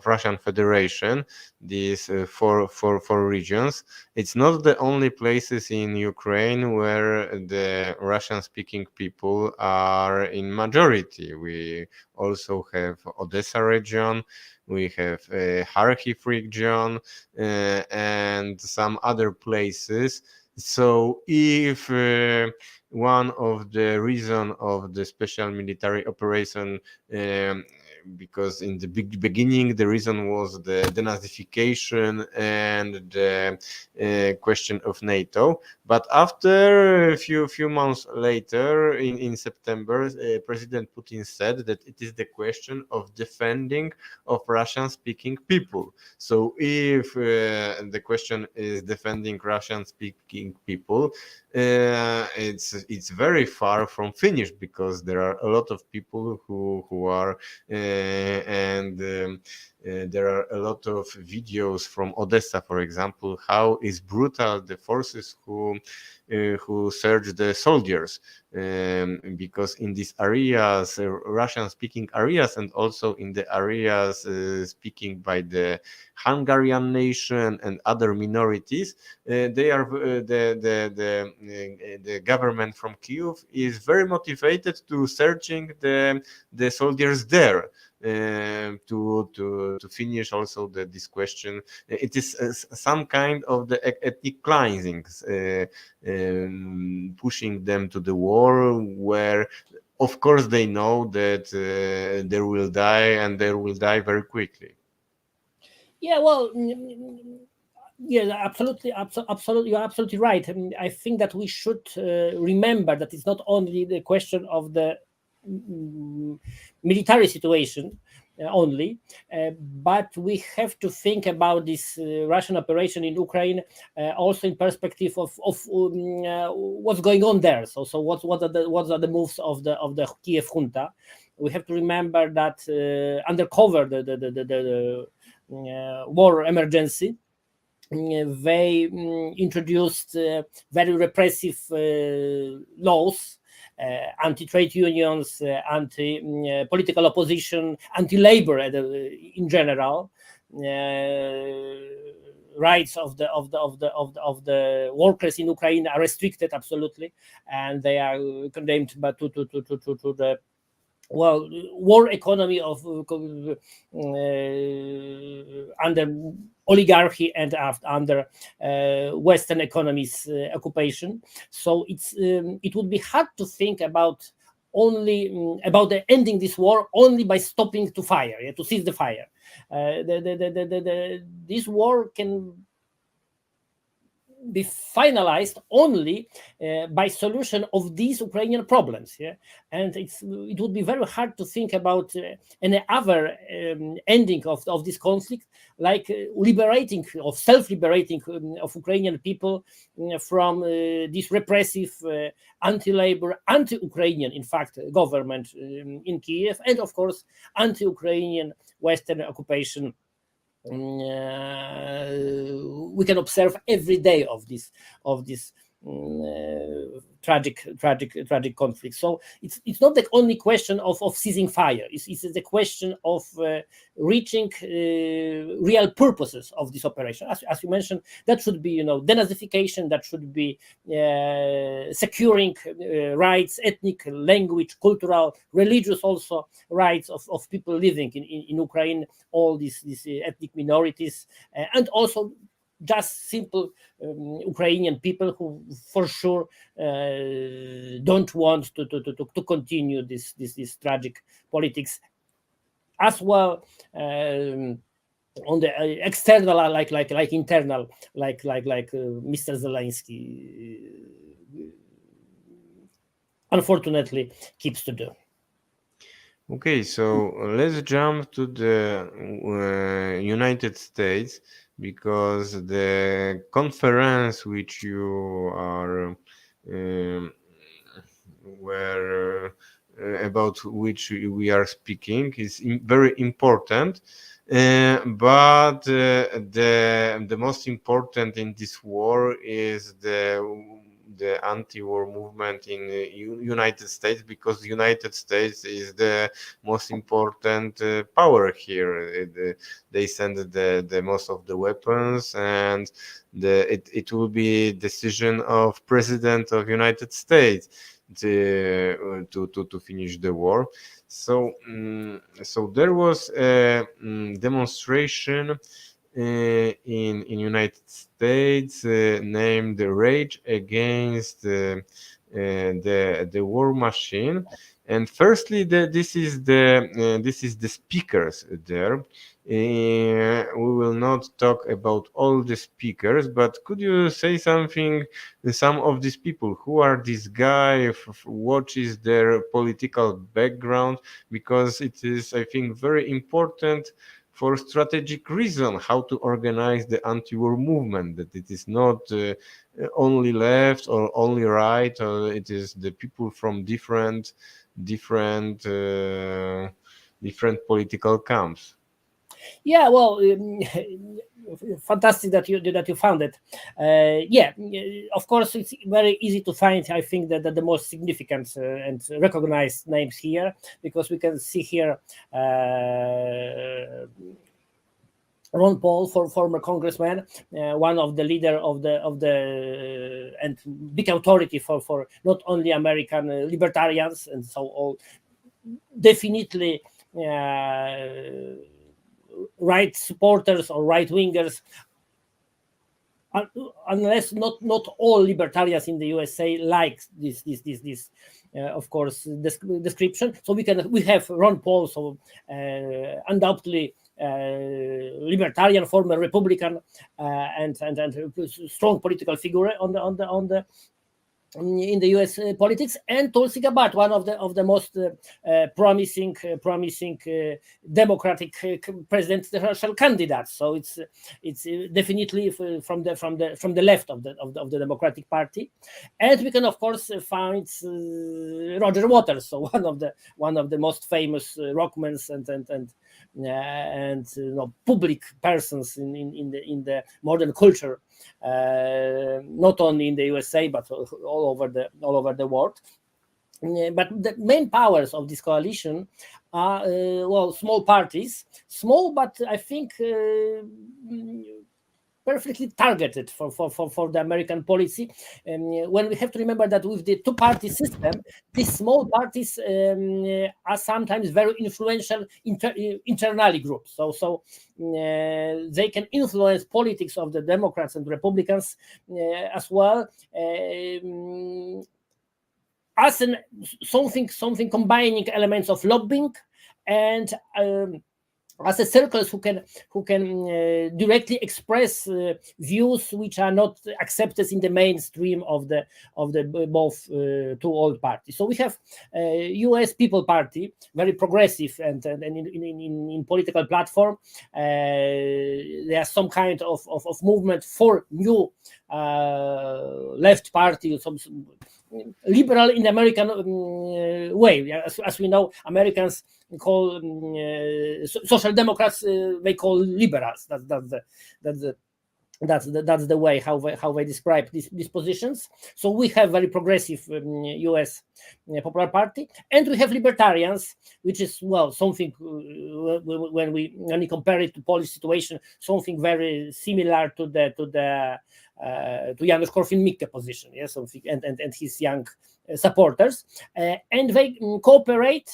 Russian Federation, these four regions. It's not the only places in Ukraine where the Russian-speaking people are in majority. We also have Odessa region, we have Kharkiv region, and some other places. So if one of the reason of the special military operation, because in the beginning the reason was the denazification and the question of NATO, but after a few months later, in September, President Putin said that it is the question of defending of Russian-speaking people. So if the question is defending Russian-speaking people, it's very far from finished, because there are a lot of people who are there are a lot of videos from Odessa, for example, how is brutal the forces who search the soldiers, because in these areas, Russian-speaking areas, and also in the areas speaking by the Hungarian nation and other minorities, they are the government from Kyiv is very motivated to searching the soldiers there. To finish also this question, it is some kind of the ethnic cleansing, pushing them to the war, where of course they know that they will die, and they will die very quickly. Yeah, well, yeah, absolutely. You're absolutely right. I mean, I think that we should remember that it's not only the question of the military situation only, but we have to think about this Russian operation in Ukraine also in perspective of what's going on there. So what are the moves of the Kiev junta? We have to remember that under cover the war emergency, they introduced very repressive laws, anti-trade unions, anti-political opposition, anti-labor in general. Rights of the workers in Ukraine are restricted absolutely, and they are condemned to the war economy of under oligarchy and under Western economies occupation. So it would be hard to think about ending this war only by stopping to fire, to cease the fire. This war be finalized only by solution of these Ukrainian problems. Yeah, and it would be very hard to think about any other ending of this conflict, like liberating of self-liberating of Ukrainian people from this repressive, anti-labor, anti-Ukrainian, in fact, government in Kiev, and of course anti-Ukrainian Western occupation we can observe every day of this tragic conflict. So it's not the only question of ceasing fire. It's the question of reaching real purposes of this operation. As you mentioned, that should be denazification. That should be securing rights, ethnic, language, cultural, religious also rights of people living in Ukraine, all these ethnic minorities, and also just simple Ukrainian people who, for sure, don't want to continue this tragic politics, as well on the external, like internal, like Mr. Zelensky, unfortunately, keeps to do. Okay, so let's jump to the United States, because the conference which you are about which we are speaking is very important, but the most important in this war is the anti-war movement in the United States, because the United States is the most important power here. They send the most of the weapons, and it will be decision of President of United States to finish the war. So there was a demonstration in United States named Rage Against the War Machine. And firstly, this is the speakers there. We will not talk about all the speakers, but could you say something, some of these people, who are this guy, what is their political background? Because it is, I think, very important for strategic reason how to organize the anti-war movement, that it is not only left or only right, or it is the people from different political camps. Yeah, well, fantastic that you found it. Of course, it's very easy to find. I think that the most significant and recognized names here, because we can see here Ron Paul, former congressman, one of the leader of the and big authority for not only American libertarians, and so all definitely right supporters or right wingers, unless not all libertarians in the USA like this of course description. So we have Ron Paul, so undoubtedly libertarian, former Republican, and strong political figure in the U.S. politics, and Tulsi Gabbard, one of the most promising Democratic presidential candidates. So it's definitely from the left of the Democratic Party, and we can of course find Roger Waters, so one of the most famous rockmans and public persons in the modern culture, not only in the USA but all over the world. But the main powers of this coalition are small parties, small, but I think perfectly targeted for the American policy. When we have to remember that with the two-party system, these small parties are sometimes very influential internally groups. So they can influence politics of the Democrats and Republicans as well. As something combining elements of lobbying and as a circles who can directly express views which are not accepted in the mainstream of the both two old parties. So we have U.S. People Party, very progressive and in political platform. There's some kind of movement for new left party, some liberal in the American way. As we know, Americans call social democrats, they call liberals. That's the way how they describe these positions. So we have very progressive U.S. Popular Party, and we have libertarians, which is something when we compare it to Polish situation, something very similar to Janusz Korwin-Mikke position, something, and his young supporters, and they cooperate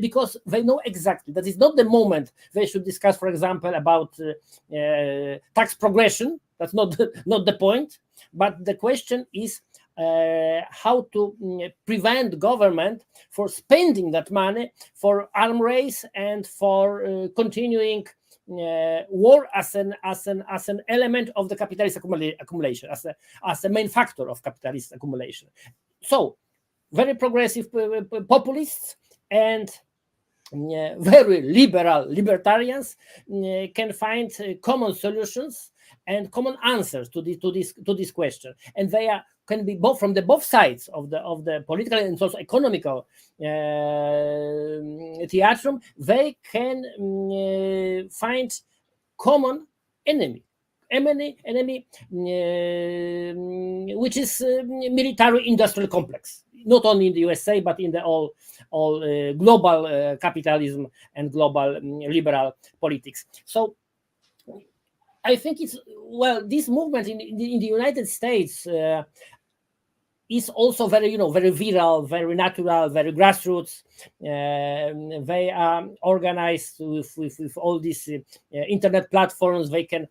because they know exactly that is not the moment they should discuss, for example, about tax progression. That's not the point, but the question is how to prevent government for spending that money for arm race and for continuing war as an element of the capitalist accumulation, as a main factor of capitalist accumulation. So very progressive populists and very libertarians can find common solutions and common answers to this question, and they can be both from both sides of the political and also economical theatrum. They can find common enemy, which is military industrial complex, not only in the USA but in the all global capitalism and global liberal politics. So I think it's this movement in the United States is also very viral, very natural, very grassroots. They are organized with all these internet platforms. They are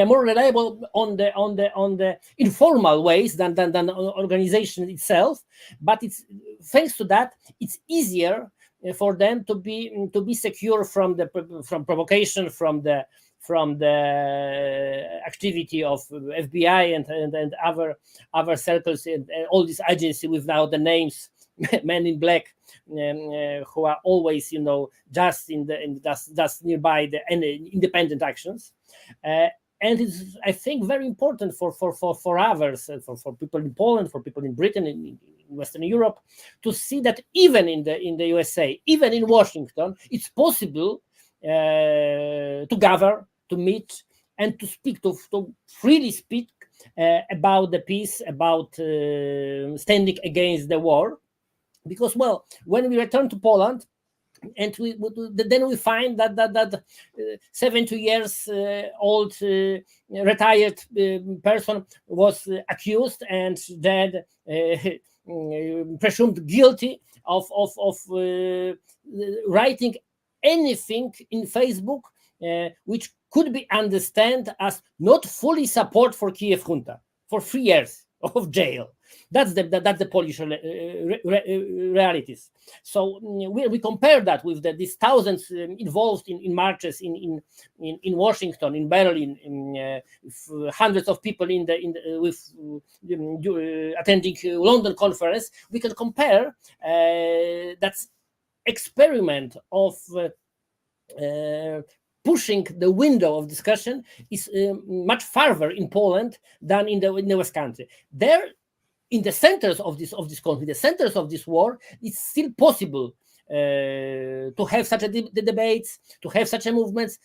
more reliable on the informal ways than organization itself. But it's thanks to that it's easier for them to be secure from provocation, from the activity of FBI and other circles and all these agencies with now the names Men in Black, who are always just nearby the independent actions. And it's, I think, very important for others, for people in Poland, for people in Britain, in Western Europe, to see that even in the USA, even in Washington, it's possible to gather, to meet, and to speak, to freely speak about the peace, about standing against the war. Because, when we return to Poland, and then we find that 70 years old retired person was accused and then presumed guilty of writing anything in Facebook which could be understood as not fully support for Kiev junta, for 3 years of jail. That's the Polish realities. So we compare that with these thousands involved in marches in Washington, in Berlin, hundreds of people attending London conference. We can compare that experiment of pushing the window of discussion is much farther in Poland than in the West country. There, in the centers of this conflict, the centers of this war, it's still possible to have such the debates, to have such a movements.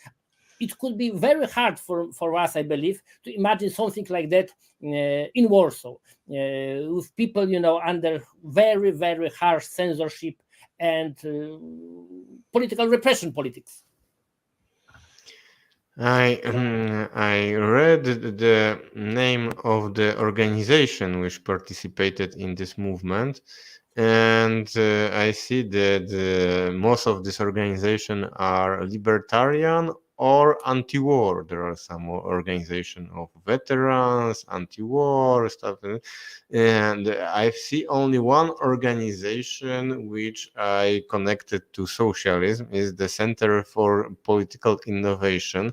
It could be very hard for us, I believe, to imagine something like that in Warsaw, with people, under very, very harsh censorship and political repression politics. I read the name of the organization which participated in this movement, and I see that most of this organization are libertarian or anti-war. There are some organization of veterans, anti-war stuff, and I see only one organization which I connected to socialism is the Center for Political Innovation.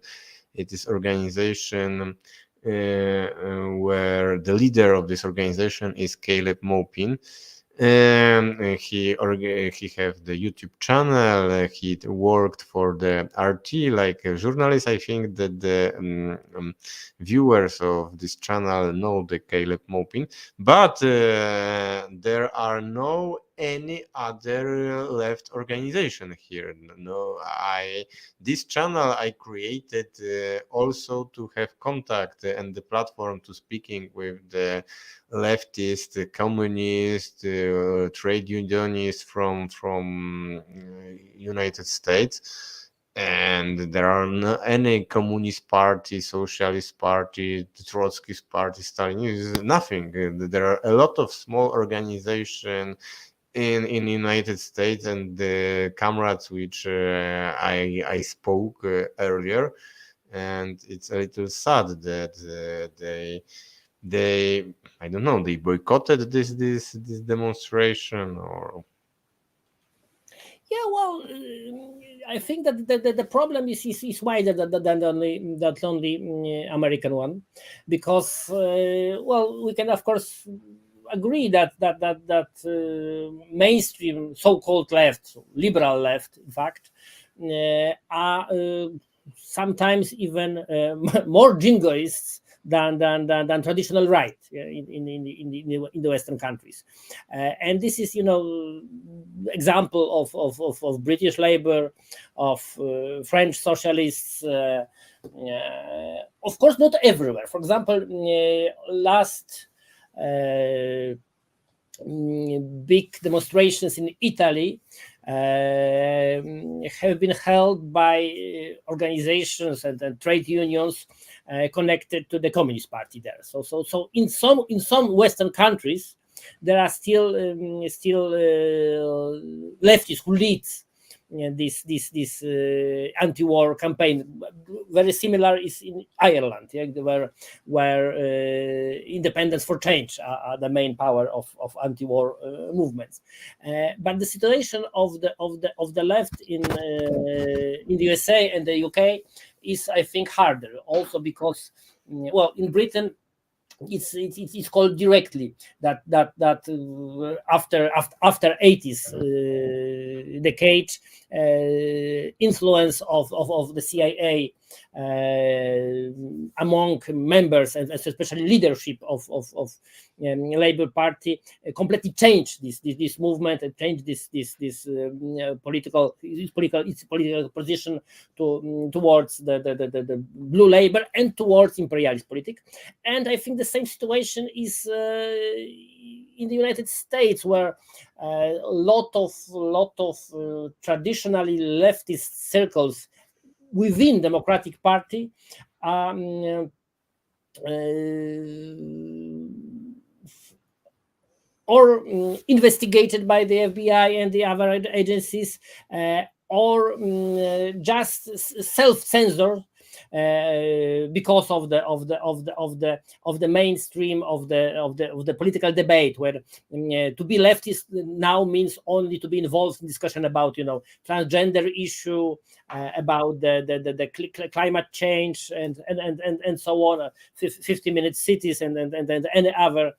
It is organization where the leader of this organization is Caleb Maupin. He have the YouTube channel. He worked for the RT like a journalist. I think that the viewers of this channel know the Caleb Maupin, but there are no any other left organization here. No, this channel I created also to have contact and the platform to speaking with the leftist, communist, trade unionists from United States, and there are no any communist party, socialist party, Trotskyist party, Stalinist, nothing. There are a lot of small organizations in United States, and the comrades which I spoke earlier, and it's a little sad that they I don't know, they boycotted this demonstration or. Yeah, well, I think that the problem is wider than only American one, because well, we can of course agree that mainstream so-called left, liberal left, in fact, are sometimes even more jingoists than traditional right in the Western countries, and this is example of British Labour, of French socialists. Of course, not everywhere. For example, last big demonstrations in Italy have been held by organizations and trade unions connected to the Communist Party there. So in some Western countries there are still leftists who lead this anti-war campaign. Very similar is in Ireland, where Independence for Change are the main power of anti-war movements. But the situation of the left in the USA and the UK is, I think, harder. Also because, well, in Britain, it's called directly that after 80s decade, influence of the CIA among members and especially leadership of Labour Party completely changed this movement and changed this political position towards the blue Labour and towards imperialist politics. And I think the same situation is in the United States, where a lot of traditionally leftist circles within Democratic Party or investigated by the FBI and the other agencies, or just self-censor because of the mainstream of the political debate, where to be leftist now means only to be involved in discussion about transgender issue, about the climate change and so on, 50-minute cities and any other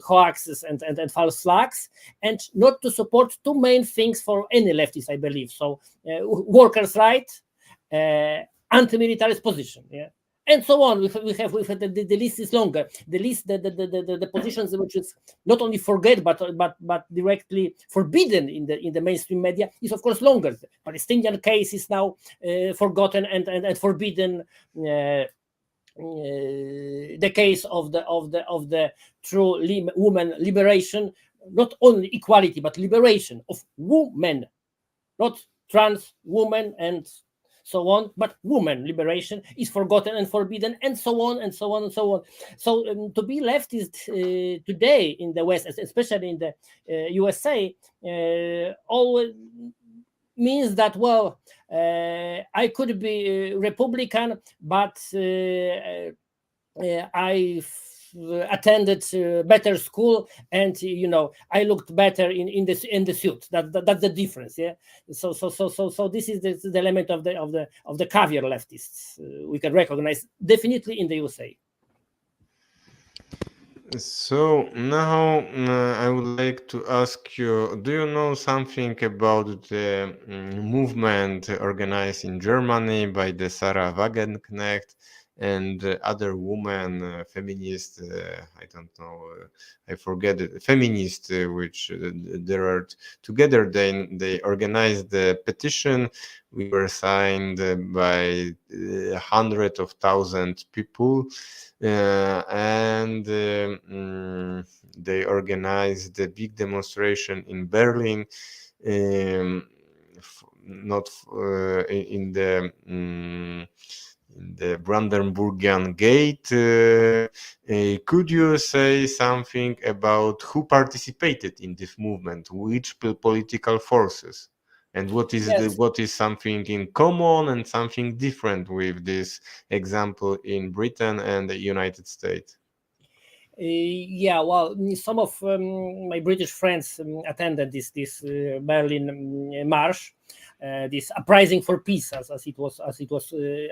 hoaxes and false flags, and not to support two main things for any leftist, I believe. So workers' rights, anti-militarist position, and so on. We have the list is longer. The list, the positions which is not only forget but directly forbidden in the mainstream media is of course longer. The Palestinian case is now forgotten and forbidden. The case of the true woman liberation, not only equality but liberation of women, not trans women and so on, but woman liberation is forgotten and forbidden, and so on and so on and so on. So to be leftist today in the West, especially in the USA, always means that, well, I could be Republican, but I attended better school, and I looked better in the suit. That's the difference. Yeah. So this is the element of the caviar leftists we can recognize definitely in the USA. So now I would like to ask you, do you know something about the movement organized in Germany by the Sarah Wagenknecht and other women, feminist, I don't know, I forget it, feminist, which there are together, they organized the petition. We were signed by hundreds of thousands people. And they organized a big demonstration in Berlin, not in the Brandenburgian Gate. Could you say something about who participated in this movement, which political forces? And what is something in common and something different with this example in Britain and the United States? Yeah, well, some of my British friends attended this Berlin march, this uprising for peace, as it was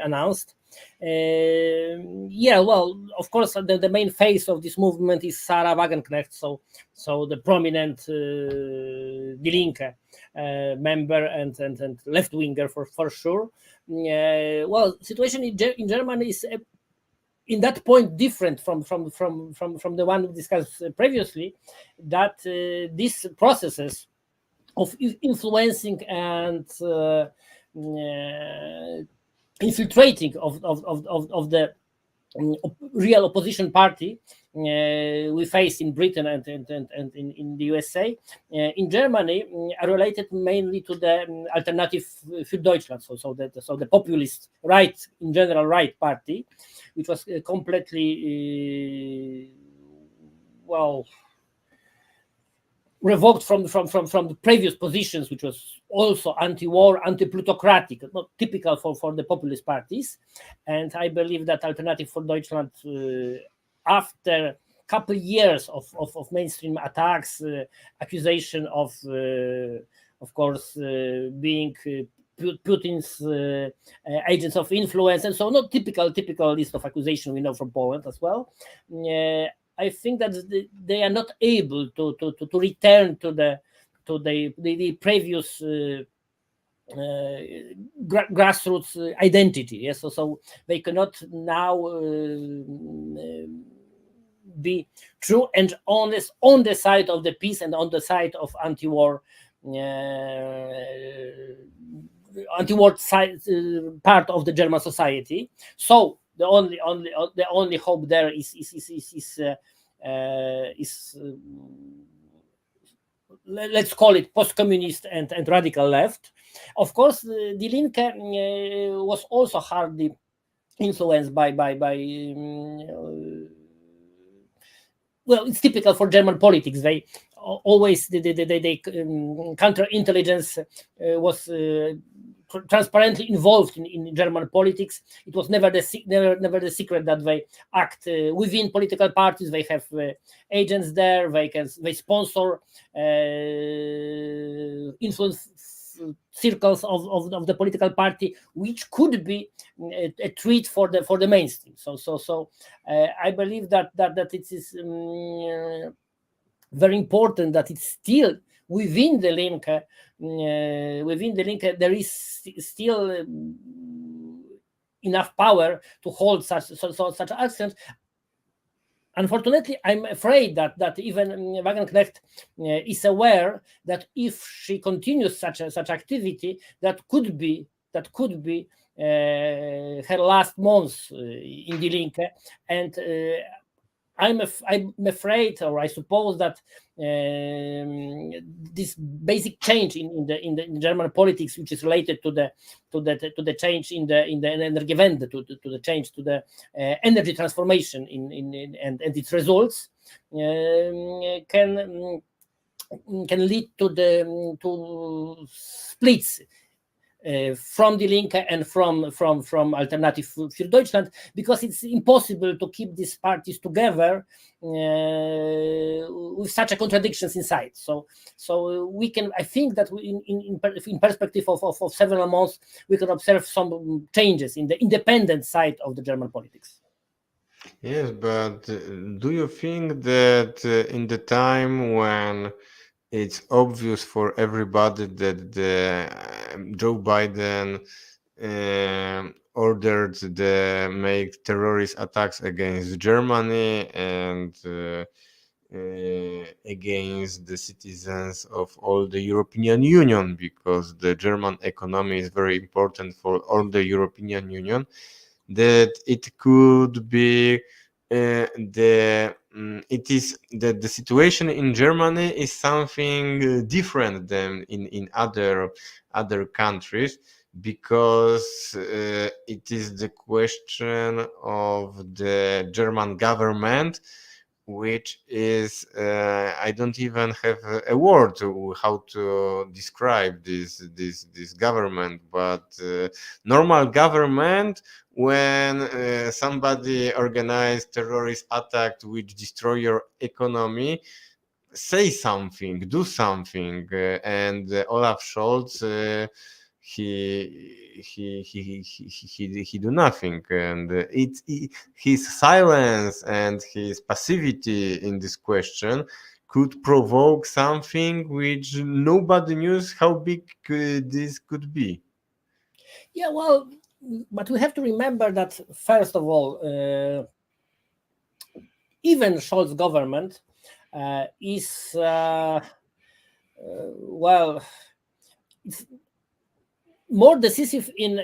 announced. Yeah, well, of course, the main face of this movement is Sarah Wagenknecht, so the prominent Die Linke member and left winger for sure. Well, situation in Germany is in that point different from the one we discussed previously, that these processes of influencing and infiltrating of the real opposition party we face in Britain and in the USA, in Germany, are related mainly to the Alternative für Deutschland, so the populist right, in general, right party, which was completely revoked from the previous positions, which was also anti-war, anti-plutocratic, not typical for the populist parties. And I believe that Alternative for Deutschland, after a couple years of mainstream attacks, accusation of course, being Putin's agents of influence, and so not typical list of accusation we know from Poland as well. I think that they are not able to return to the previous grassroots identity. Yes, so they cannot now be true and honest on the side of the peace and on the side of anti-war side, part of the German society. So the only hope there is let's call it post-communist and radical left. Of course, Die Linke was also hardly influenced by well, it's typical for German politics. They always the counterintelligence was transparently involved in German politics. It was never the secret that they act within political parties. They have agents there. They sponsor influence circles of the political party, which could be a treat for the mainstream. So I believe that it is very important that it's still within the Linke. There is still enough power to hold such actions. Unfortunately, I'm afraid that even Wagenknecht is aware that if she continues such activity, that could be her last months in Die Linke, and I'm afraid, or I suppose, that this basic change in the German politics, which is related to the change in the Energiewende, to the change to the energy transformation and its results, can can lead to splits from Die Linke and from Alternative für Deutschland, because it's impossible to keep these parties together with such a contradictions inside. So we can, I think that in perspective of several months, we can observe some changes in the independent side of the German politics. Yes, but do you think that in the time when it's obvious for everybody that Joe Biden ordered the make terrorist attacks against Germany and against the citizens of all the European Union, because the German economy is very important for all the European Union, that it could be it is that the situation in Germany is something different than in other countries, because it is the question of the German government, which is I don't even have a word how to describe this government, but normal government, when somebody organized terrorist attack which destroy your economy, say something, do something, and Olaf Scholz he do nothing, and his silence and his passivity in this question could provoke something which nobody knows how big this could be. Yeah, well, but we have to remember that, first of all, even Scholz government is well, it's more decisive in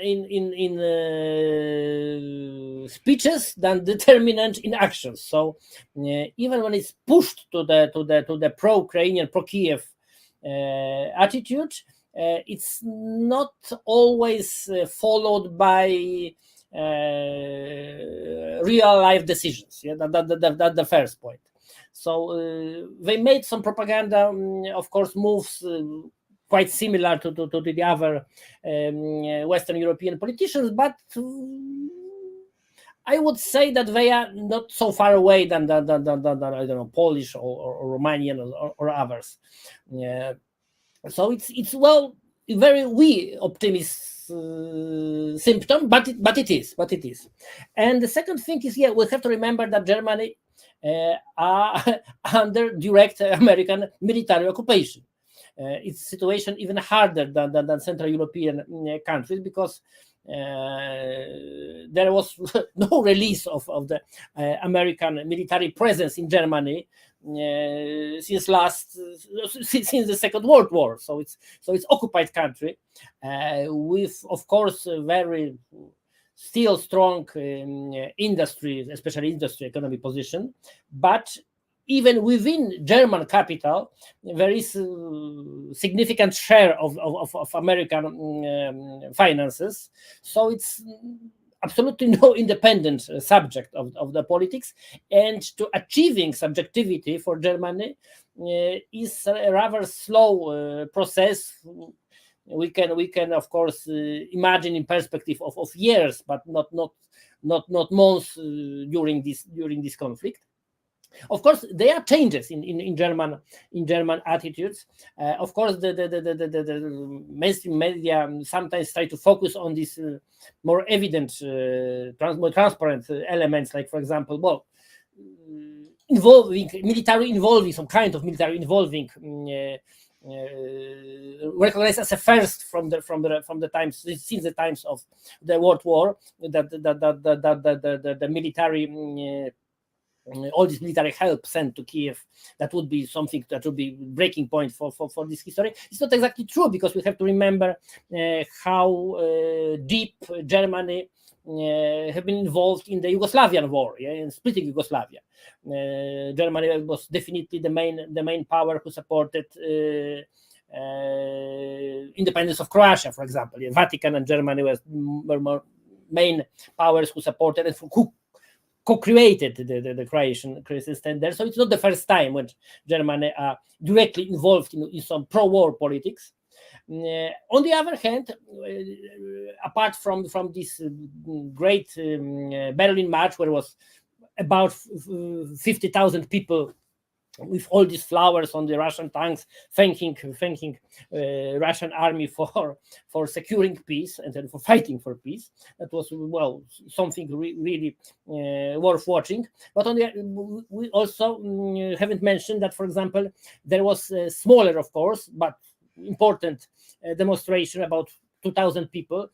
speeches than determinant in actions. So even when it's pushed to the pro-Ukrainian, pro-Kiev attitude, it's not always followed by real life decisions. Yeah, that's the first point. So they made some propaganda, of course, moves quite similar to the other Western European politicians, but I would say that they are not so far away than I don't know, Polish or Romanian or others. So it's well, very optimist symptom, but it is. And the second thing is, we have to remember that Germany are under direct American military occupation. Its situation even harder than Central European countries, because there was no release of the American military presence in Germany since the Second World War. So it's occupied country with, of course, very still strong industry, especially industry economy position, but even within German capital, there is a significant share of American finances. So it's absolutely no independent subject of the politics, and to achieving subjectivity for Germany is a rather slow process. We can of course imagine in perspective of years, but not months during this conflict. Of course, there are changes in German attitudes. Of course, the mainstream media sometimes try to focus on these more evident, more transparent elements, like, for example, involving some kind of military involving. Recognized as a first from the times, since the times of the World War, that the military. All this military help sent to Kiev, that would be something that would be breaking point for this history. It's not exactly true, because we have to remember how deep Germany have been involved in the Yugoslavian war, in splitting Yugoslavia. Germany was definitely the main power who supported independence of Croatia, for example. Vatican and Germany were more main powers who supported and who co-created the Croatian stand there. So it's not the first time when Germany are directly involved in some pro-war politics. On the other hand, apart from this great Berlin March, where was about 50,000 people with all these flowers on the Russian tanks, thanking Russian army for securing peace and then for fighting for peace. That was, well, something really worth watching. But we also haven't mentioned that, for example, there was a smaller, of course, but important demonstration, about 2,000 people,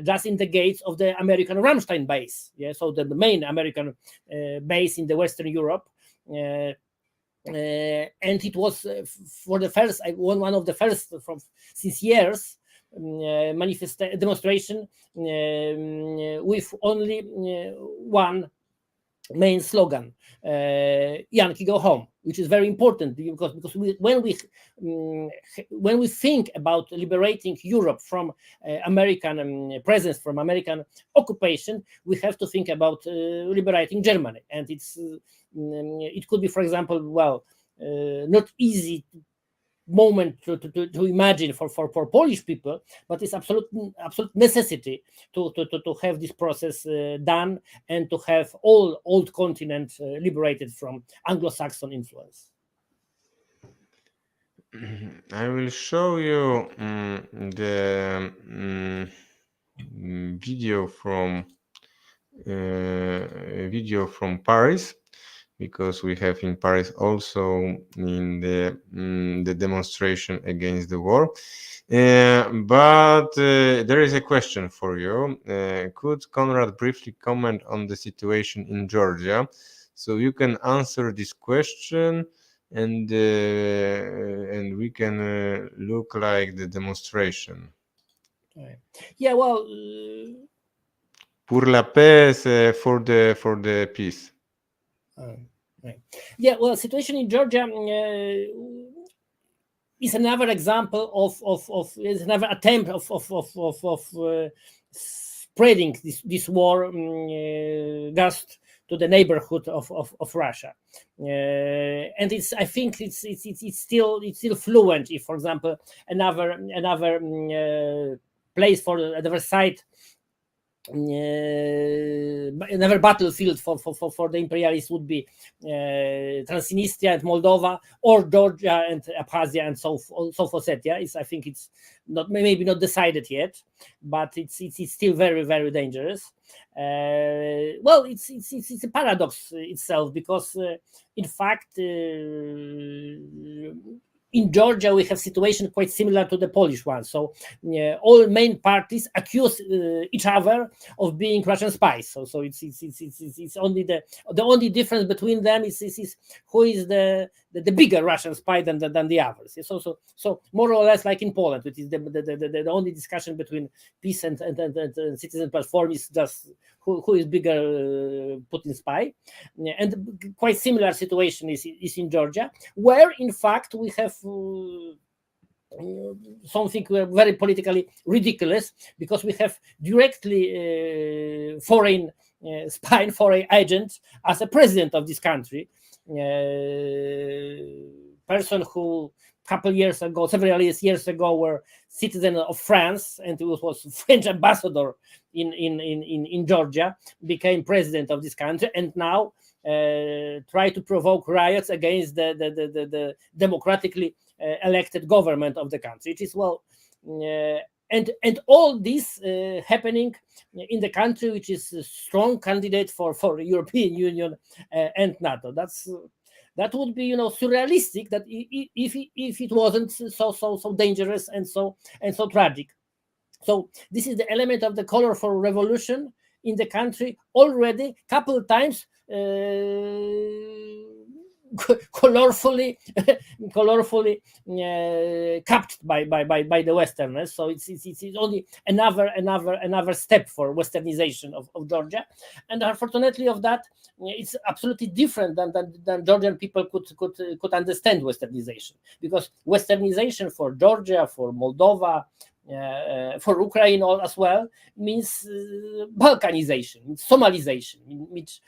just in the gates of the American Ramstein base. Yeah, so the main American base in the Western Europe. And it was for the first one of the first since years demonstration with only one main slogan, Yankee go home, which is very important because when we think about liberating Europe from American presence, from American occupation, we have to think about liberating Germany. And it could be, for example, not easy moment to imagine for Polish people, but it's absolute necessity to have this process done and to have all old continent liberated from Anglo-Saxon influence. I will show you the video from Paris, because we have in Paris also in the demonstration against the war. But there is a question for you. Could Konrad briefly comment on the situation in Georgia? So you can answer this question, and we can look like the demonstration. Yeah, well, pour la paix, for the peace. Right. Yeah, well, situation in Georgia is another example of is another attempt of spreading this war just to the neighborhood of Russia, and I think it's still fluent. If, for example, another place for another site. Another battlefield for the imperialists would be Transnistria and Moldova, or Georgia and Abkhazia and South Ossetia. I think it's maybe not decided yet, but it's still very, very dangerous. Well, it's a paradox itself, because in fact in Georgia, we have situation quite similar to the Polish one. So all main parties accuse each other of being Russian spies. So it's only the only difference between them is who is the bigger Russian spy than the others. So more or less like in Poland, which is the only discussion between peace and citizen platform is just who is bigger Putin spy. And quite similar situation is in Georgia, where in fact we have something very politically ridiculous, because we have directly foreign spy, foreign agent as a president of this country, person who several years ago were citizen of France and was French ambassador in Georgia, became president of this country, and now try to provoke riots against the democratically elected government of the country. It is and all this happening in the country which is a strong candidate for European Union and NATO. That would be surrealistic, that if it wasn't so dangerous and so tragic. So this is the element of the colorful revolution in the country, already couple of times colorfully capped by the Westerners. So it's only another step for Westernization of Georgia, and unfortunately of that, it's absolutely different than Georgian people could understand Westernization, because Westernization for Georgia, for Moldova, for Ukraine as well, means Balkanization, means Somalization, means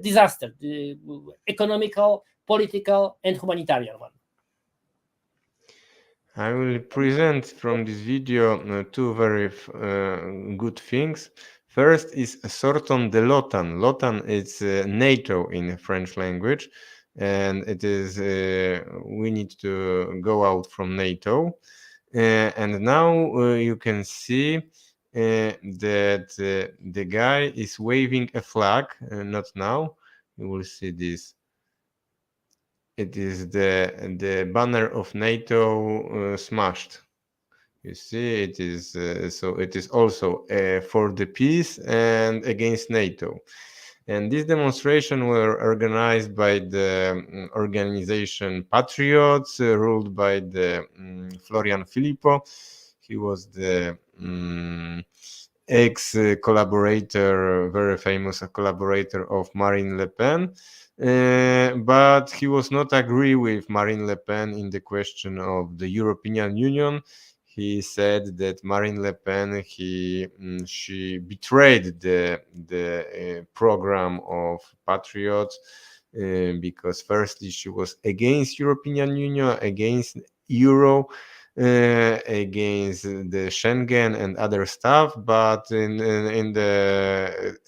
disaster, economical, political, and humanitarian one. I will present from this video two very good things. First is sorton de l'OTAN. L'OTAN is NATO in French language, and it is we need to go out from NATO. And now you can see that the guy is waving a flag. Not now. You will see this. It is the banner of NATO smashed. You see, it is so. It is also for the peace and against NATO. And this demonstration were organized by the organization Patriots, ruled by the Florian Filippo. He was the ex-collaborator, very famous collaborator of Marine Le Pen. But he was not agree with Marine Le Pen in the question of the European Union. He said that Marine Le Pen she betrayed the program of Patriots because firstly she was against European Union, against Euro, against the Schengen and other stuff, but in the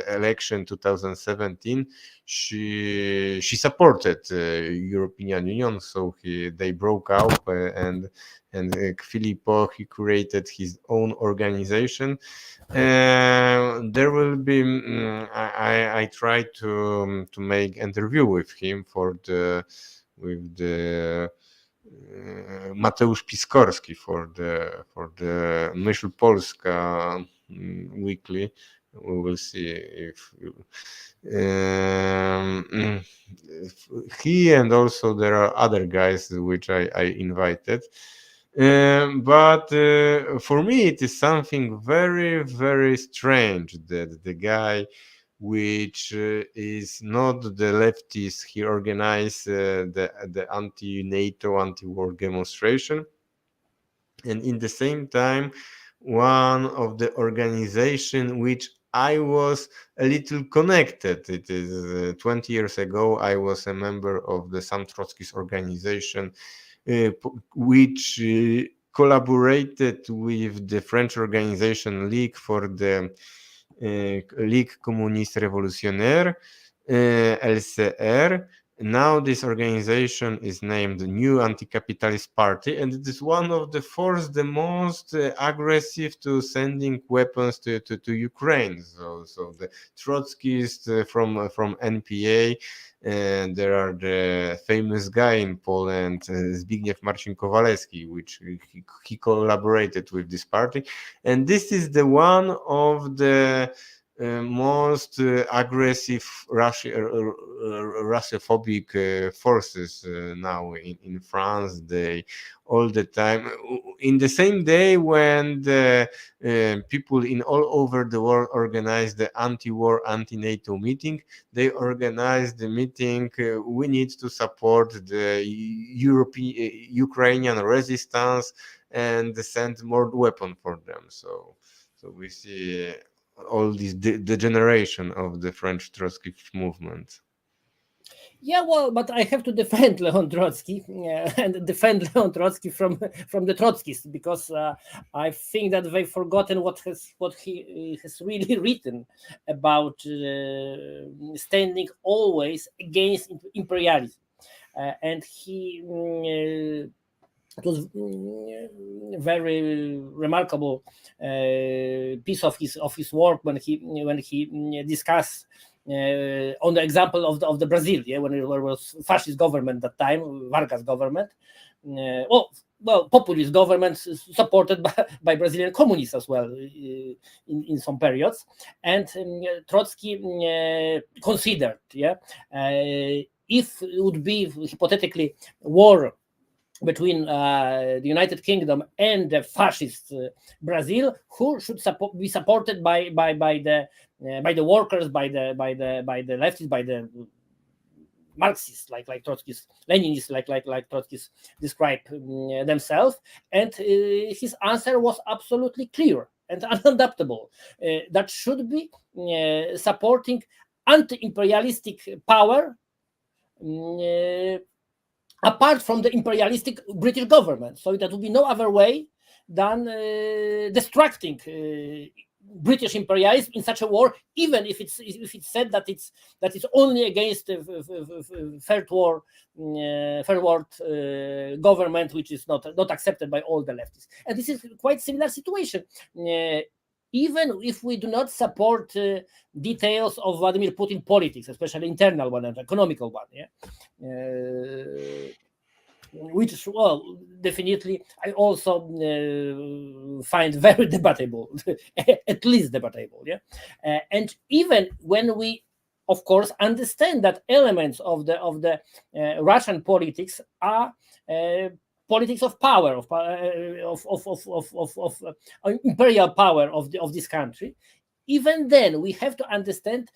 election 2017 she supported European Union, so they broke up and Filippo, he created his own organization. There will be I tried to make interview with him with the Mateusz Piskorski for the Myśl Polska weekly. We will see if he and also there are other guys which I invited. But for me it is something very, very strange that the guy which is not the leftist, he organized the anti-NATO, anti-war demonstration. And in the same time, one of the organization which I was a little connected. It is 20 years ago, I was a member of the Sam Trotsky's organization, which collaborated with the French organization Ligue for the Ligue Communiste Révolutionnaire, LCR. Now this organization is named New Anti-Capitalist Party, and it is one of the force the most aggressive to sending weapons to Ukraine. So the Trotskyists from NPA, and there are the famous guy in Poland, Zbigniew Marcin Kowalewski, which he collaborated with this party, and this is the one of the most aggressive Russophobic forces now in France. They all the time in the same day when the people in all over the world organize the anti-war, anti-NATO meeting, they organize the meeting. We need to support the European Ukrainian resistance and send more weapon for them. So we see all this degeneration of the French Trotsky movement. Yeah, well, but I have to defend Leon Trotsky and defend Leon Trotsky from the Trotskyists, because I think that they've forgotten what he has really written about standing always against imperialism, and he. It was very remarkable piece of his work when he discussed on the example of the Brazil, when it was fascist government that time, Rękas government, populist government supported by Brazilian communists as well in some periods, and Trotsky considered, if it would be hypothetically war between the United Kingdom and the fascist Brazil, who should be supported by the workers, by the leftists, by the Marxists, like Trotskyists, Leninists, like Trotskyists describe themselves, and his answer was absolutely clear and unadaptable. That should be supporting anti-imperialistic power apart from the imperialistic British government. So that would be no other way than distracting British imperialism in such a war, even if it's said that it's only against third world government, which is not accepted by all the leftists. And this is quite similar situation. Even if we do not support details of Vladimir Putin politics, especially internal one and economical one, which, well, definitely I also find very debatable, at least debatable. And even when we, of course, understand that elements of the Russian politics are politics of power, of imperial power of this country, even then we have to understand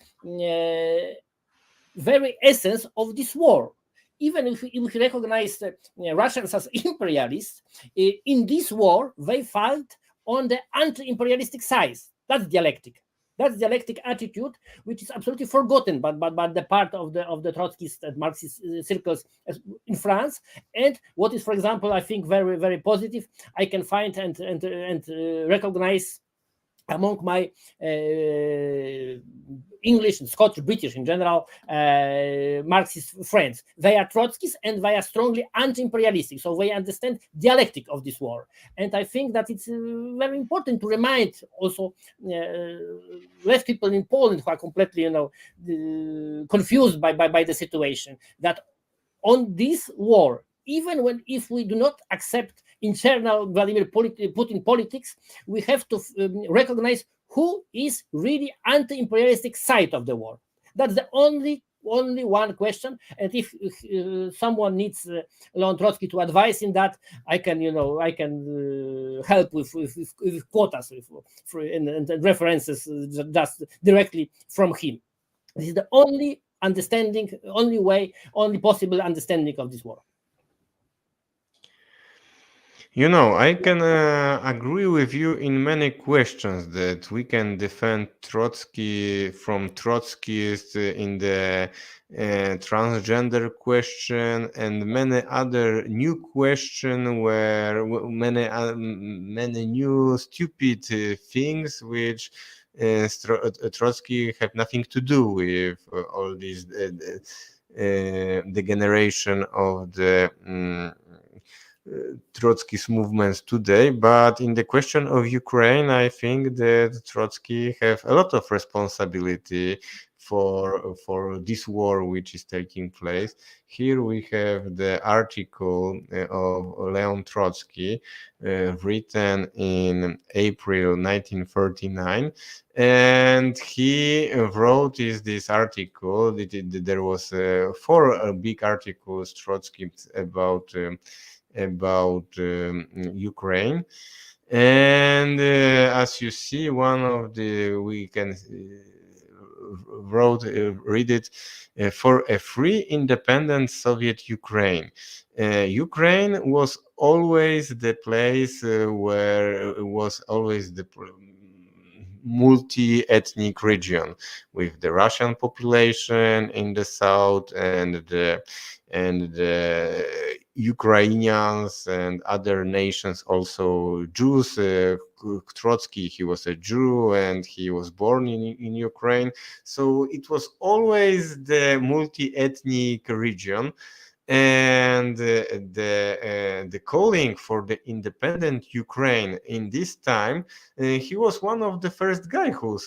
very essence of this war. Even if we recognize the Russians as imperialists, in this war they fight on the anti-imperialistic side. That's dialectic. That's dialectic attitude, which is absolutely forgotten by the part of the Trotskyist and Marxist circles in France. And what is, for example, I think very, very positive, I can find and recognize among my English and Scottish, British in general, Marxist friends. They are Trotskyists and they are strongly anti-imperialistic. So they understand dialectic of this war. And I think that it's very important to remind also left people in Poland who are completely, confused by the situation, that on this war, even if we do not accept internal Vladimir Putin politics, we have to recognize who is really anti-imperialistic side of the war. That's the only one question. And if someone needs Leon Trotsky to advise in that, I can help with quotas and references just directly from him. This is the only understanding, only possible understanding of this war. I can agree with you in many questions that we can defend Trotsky from Trotskyists in the transgender question and many other new questions where many new stupid things which Trotsky have nothing to do with all this degeneration of the Trotsky's movements today. But in the question of Ukraine, I think that Trotsky have a lot of responsibility for this war which is taking place. Here we have the article of Leon Trotsky written in April 1939, and he wrote this article. There was 4 big articles Trotsky about Ukraine, and as you see, one of the we can read it for a free independent Soviet Ukraine. Ukraine was always the place where it was always the multi-ethnic region with the Russian population in the south and the Ukrainians and other nations, also Jews. Trotsky, he was a Jew and he was born in Ukraine. So it was always the multi-ethnic region. And the calling for the independent Ukraine in this time, he was one of the first guy who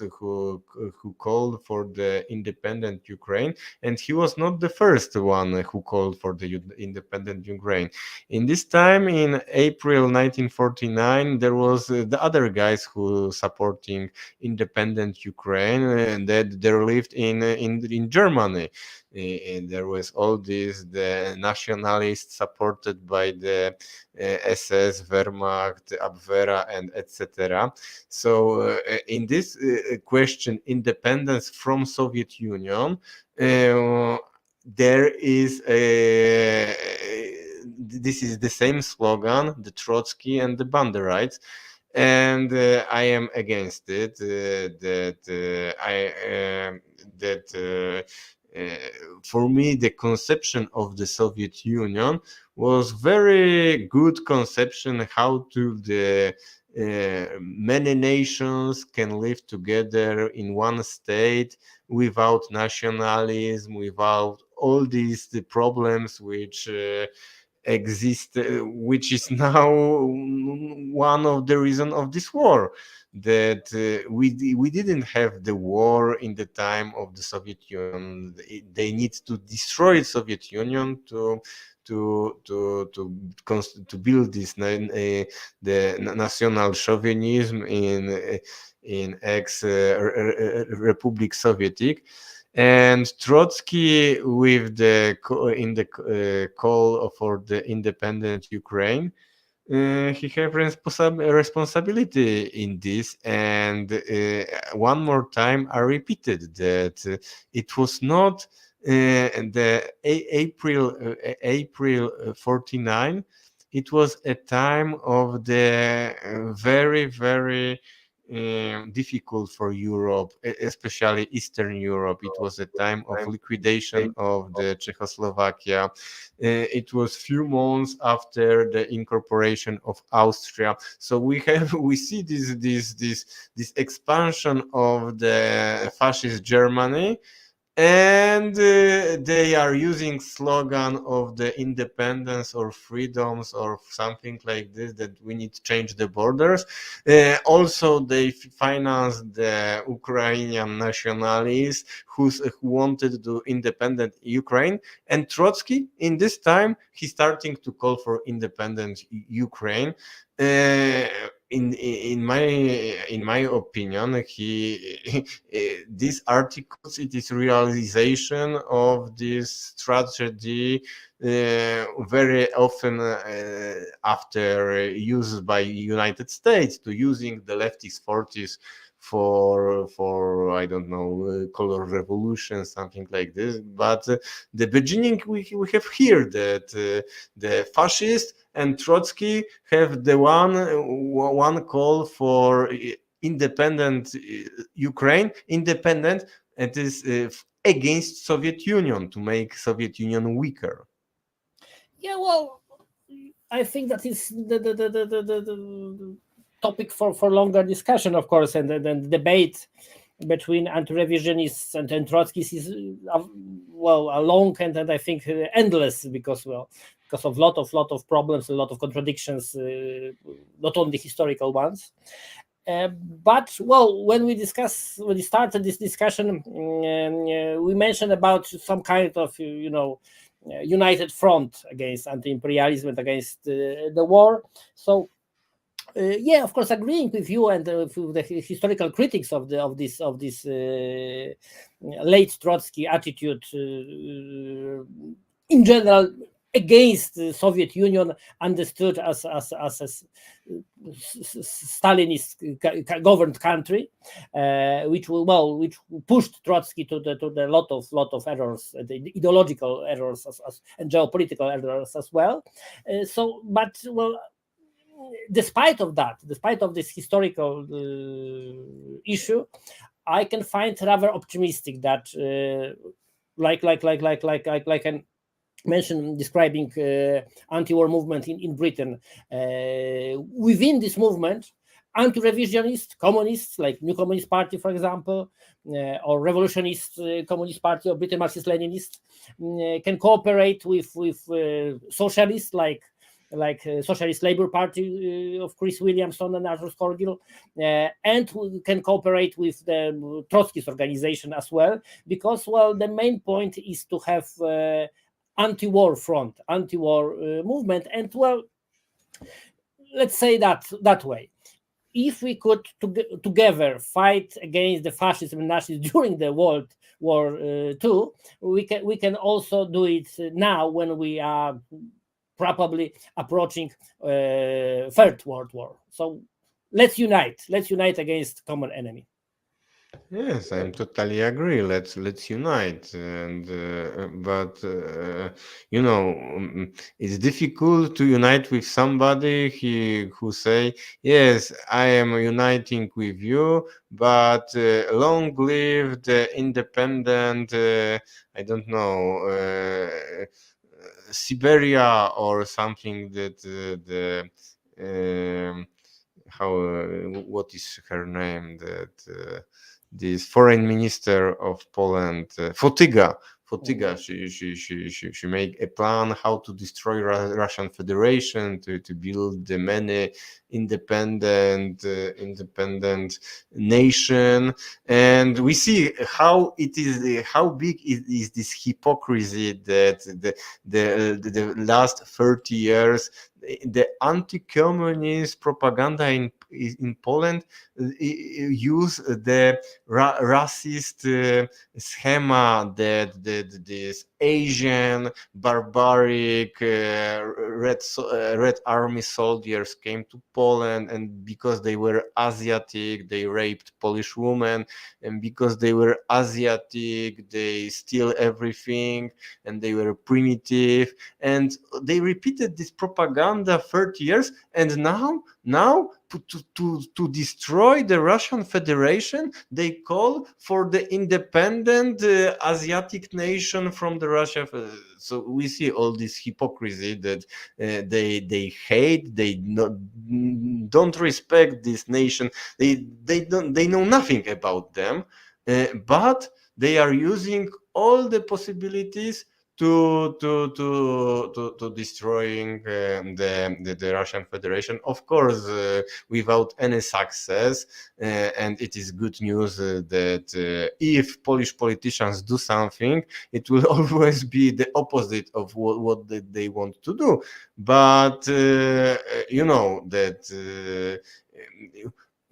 called for the independent Ukraine, and he was not the first one who called for the independent Ukraine. In this time, in April 1949, there was the other guys who supporting independent Ukraine, and that they lived in Germany. And there was all this, the nationalists supported by the SS, Wehrmacht, Abwehr, and etc. So in this question, independence from Soviet Union, there is a this is the same slogan, the Trotsky and the Banderites, and I am against it. For me, the conception of the Soviet Union was very good conception how to the many nations can live together in one state without nationalism, without all these the problems which exist, which is now one of the reason of this war. That we didn't have the war in the time of the Soviet Union. They need to destroy Soviet Union to build this the national chauvinism in ex Republic Sovietic. And Trotsky, with the call for the independent Ukraine, he have responsibility in this. And one more time, I repeated that it was not the April 49. It was a time of the very difficult for Europe, especially Eastern Europe. It was a time of liquidation of the Czechoslovakia. It was few months after the incorporation of Austria. So we see this expansion of the fascist Germany, and they are using slogan of the independence or freedoms or something like this, that we need to change the borders. Also they finance the Ukrainian nationalists who wanted to independent Ukraine. And Trotsky, in this time, he's starting to call for independent Ukraine. In my opinion, these articles, it is realization of this strategy very often after used by United States, to using the leftist forces for I don't know, color revolution, something like this. But the beginning we have here that the fascists and Trotsky have the one call for independent Ukraine, independent, and is against Soviet Union, to make Soviet Union weaker. Yeah, well, I think that is the topic for longer discussion, of course, and then debate between anti-revisionists and Trotskyists is well, long and I think endless, because of lot of problems, a lot of contradictions, not only historical ones. But well, when we started this discussion, we mentioned about some kind of united front against anti-imperialism and against the war. So yeah, of course, agreeing with you and with the historical critics of this late Trotsky attitude in general against the Soviet Union, understood as Stalinist governed country, which pushed Trotsky to the lot of errors, the ideological errors and geopolitical errors as well. Despite of this historical issue, I can find rather optimistic that like I mentioned, describing anti-war movement in Britain. Within this movement, anti-revisionist communists like New Communist Party, for example, or Revolutionist Communist Party or Britain Marxist-Leninists can cooperate with socialists like Socialist Labour Party of Chris Williamson and Arthur Scourgill, and can cooperate with the Trotskyist organization as well, because the main point is to have anti-war front, anti-war movement, and let's say that way. If we could together fight against the fascism and Nazis during the World War II, we can also do it now when we are probably approaching Third World War. So let's unite against common enemy. Yes, I'm totally agree. Let's unite, and but it's difficult to unite with somebody who say, yes, I am uniting with you, but long live the independent. I don't know. Siberia or something that how what is her name, that this foreign minister of Poland, Fotyga, she made a plan how to destroy Russian Federation, to build the many independent nation. And we see how it is, how big is this hypocrisy that the last 30 years the anti-communist propaganda in Poland use the racist schema that this Asian barbaric Red Army soldiers came to Poland, and because they were Asiatic, they raped Polish women, and because they were Asiatic, they steal everything, and they were primitive, and they repeated this propaganda 30 years, and now to destroy the Russian Federation, they call for the independent Asiatic nation from the Russia. So we see all this hypocrisy that they hate, don't respect this nation, they know nothing about them, but they are using all the possibilities to destroying the Russian Federation. Of course, without any success, and it is good news that if Polish politicians do something, it will always be the opposite of what they want to do. But you know that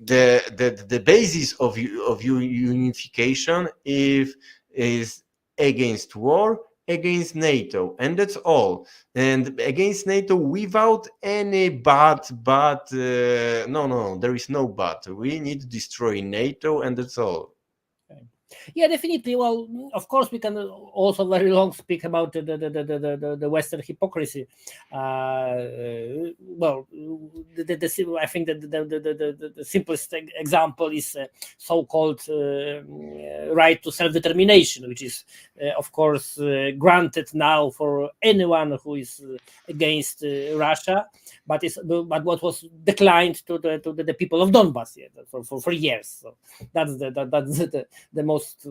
the basis of unification is against war, against NATO, and that's all. And against NATO without any but no, there is no but. We need to destroy NATO, and that's all. Yeah, definitely. Well, of course, we can also very long speak about the Western hypocrisy. Well, I think that the simplest example is so-called right to self-determination, which is, of course, granted now for anyone who is against Russia, but what was declined to the people of Donbass, for years. So that's the most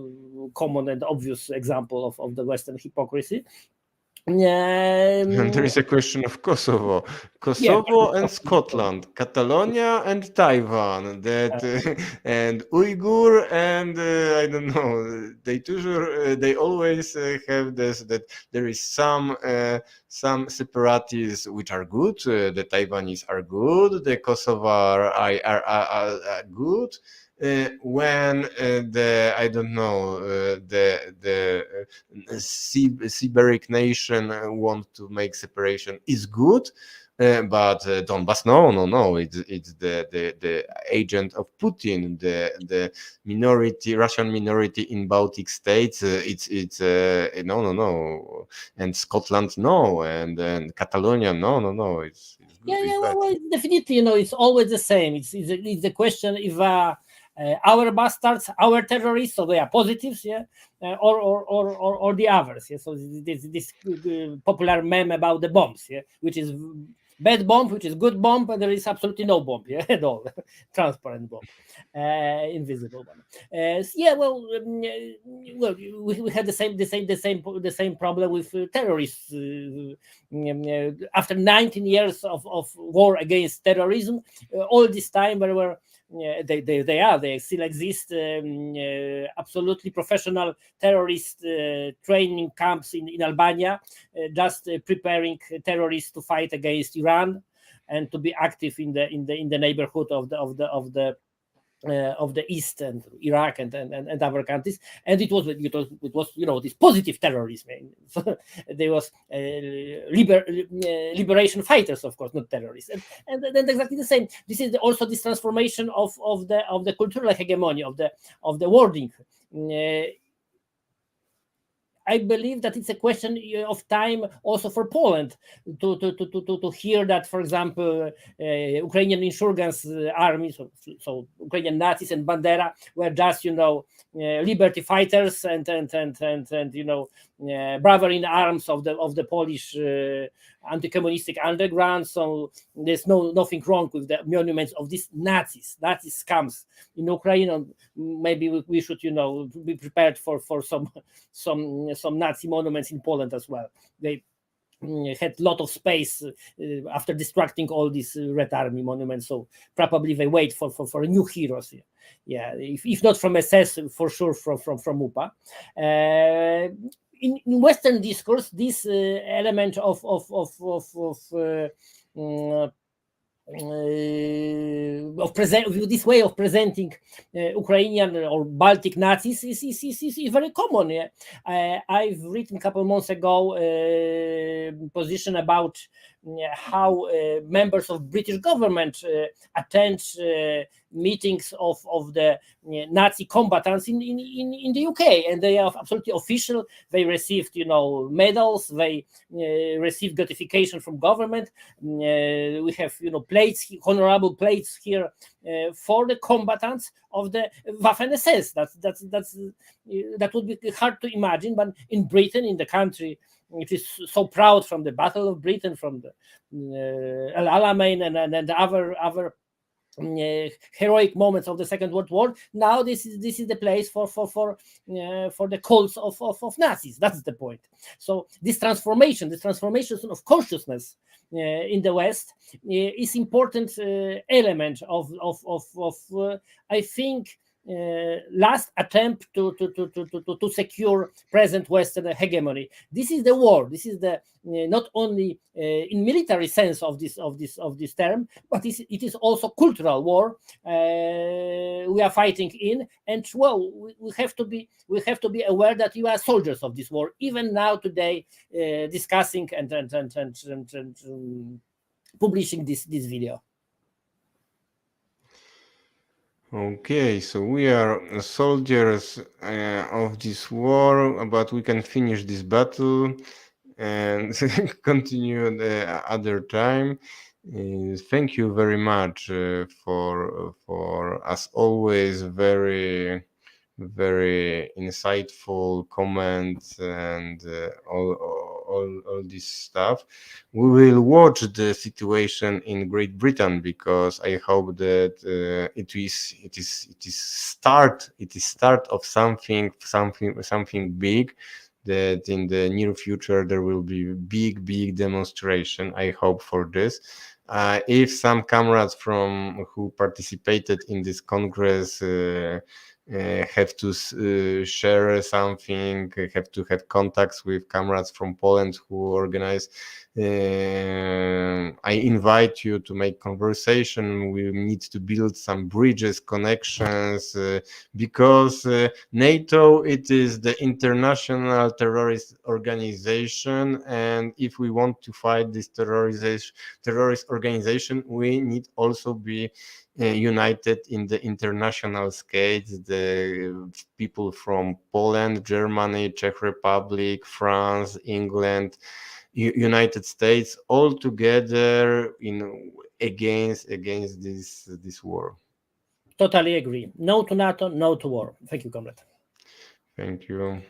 common and obvious example of the Western hypocrisy. And there is a question of Kosovo, and Scotland, Catalonia and Taiwan, that and Uyghur, and I don't know. They always have this, that there is some separatists which are good. The Taiwanese are good. The Kosovo are good. When the I don't know the Siberic nation want to make separation is good, but Donbass no, it's the agent of Putin, the minority, Russian minority in Baltic states. It's no, and Scotland no, and Catalonia no. It's good, well, definitely. It's always the same. It's the question if our bastards, our terrorists, so they are positives, or the others, So this popular meme about the bombs, which is bad bomb, which is good bomb, but there is absolutely no bomb, at all, transparent bomb, invisible one. We had the same problem with terrorists. After 19 years of war against terrorism, all this time there were. They still exist absolutely professional terrorist training camps in Albania, just preparing terrorists to fight against Iran and to be active in the neighborhood of the of the East and Iraq and other countries, and it was this positive terrorism. So there was liberation fighters, of course, not terrorists, and then exactly the same. This is also this transformation of the cultural hegemony of the wording. I believe that it's a question of time also for Poland to hear that, for example, Ukrainian insurgents armies, so Ukrainian Nazis and Bandera were just liberty fighters and bravery in arms of the Polish anti-communistic underground. So there's nothing wrong with the monuments of these Nazi scums in Ukraine. Maybe we should be prepared for some Nazi monuments in Poland as well. They had a lot of space after destructing all these Red Army monuments, so probably they wait for new heroes. Yeah, if not from SS, for sure from UPA. In Western discourse, this element of this way of presenting Ukrainian or Baltic Nazis is very common. Yeah? I've written a couple of months ago position about how members of British government attend meetings of the Nazi combatants in the UK, and they are absolutely official. They received medals, they received gratification from government. We have plates, honorable plates here for the combatants of the Waffen SS. That would be hard to imagine, but in Britain, in the country which is so proud from the Battle of Britain, from the El Alamein and the other heroic moments of the Second World War. Now this is the place for the cults of Nazis. That's the point. So this transformation of consciousness in the West is important element of I think last attempt to secure present Western hegemony. This is the war. This is the not only in military sense of this term, but it is also cultural war we are fighting in. And well, we have to be aware that you are soldiers of this war. Even now today, discussing and publishing this video. Okay, so we are soldiers of this war, but we can finish this battle and continue the other time. Thank you very much for as always very insightful comments and all this stuff. We will watch the situation in Great Britain, because I hope that it is start of something big, that in the near future there will be big demonstration. I hope for this. If some comrades who participated in this Congress have to share something, have to have contacts with comrades from Poland who organize, I invite you to make conversation. We need to build some bridges, connections, because NATO, it is the international terrorist organization, and if we want to fight this terrorist organization, we need also be united in the international scale. The people from Poland, Germany, Czech Republic, France, England, United States, all together against this war. Totally agree. No to NATO, no to war. Thank you, Konrad. Thank you.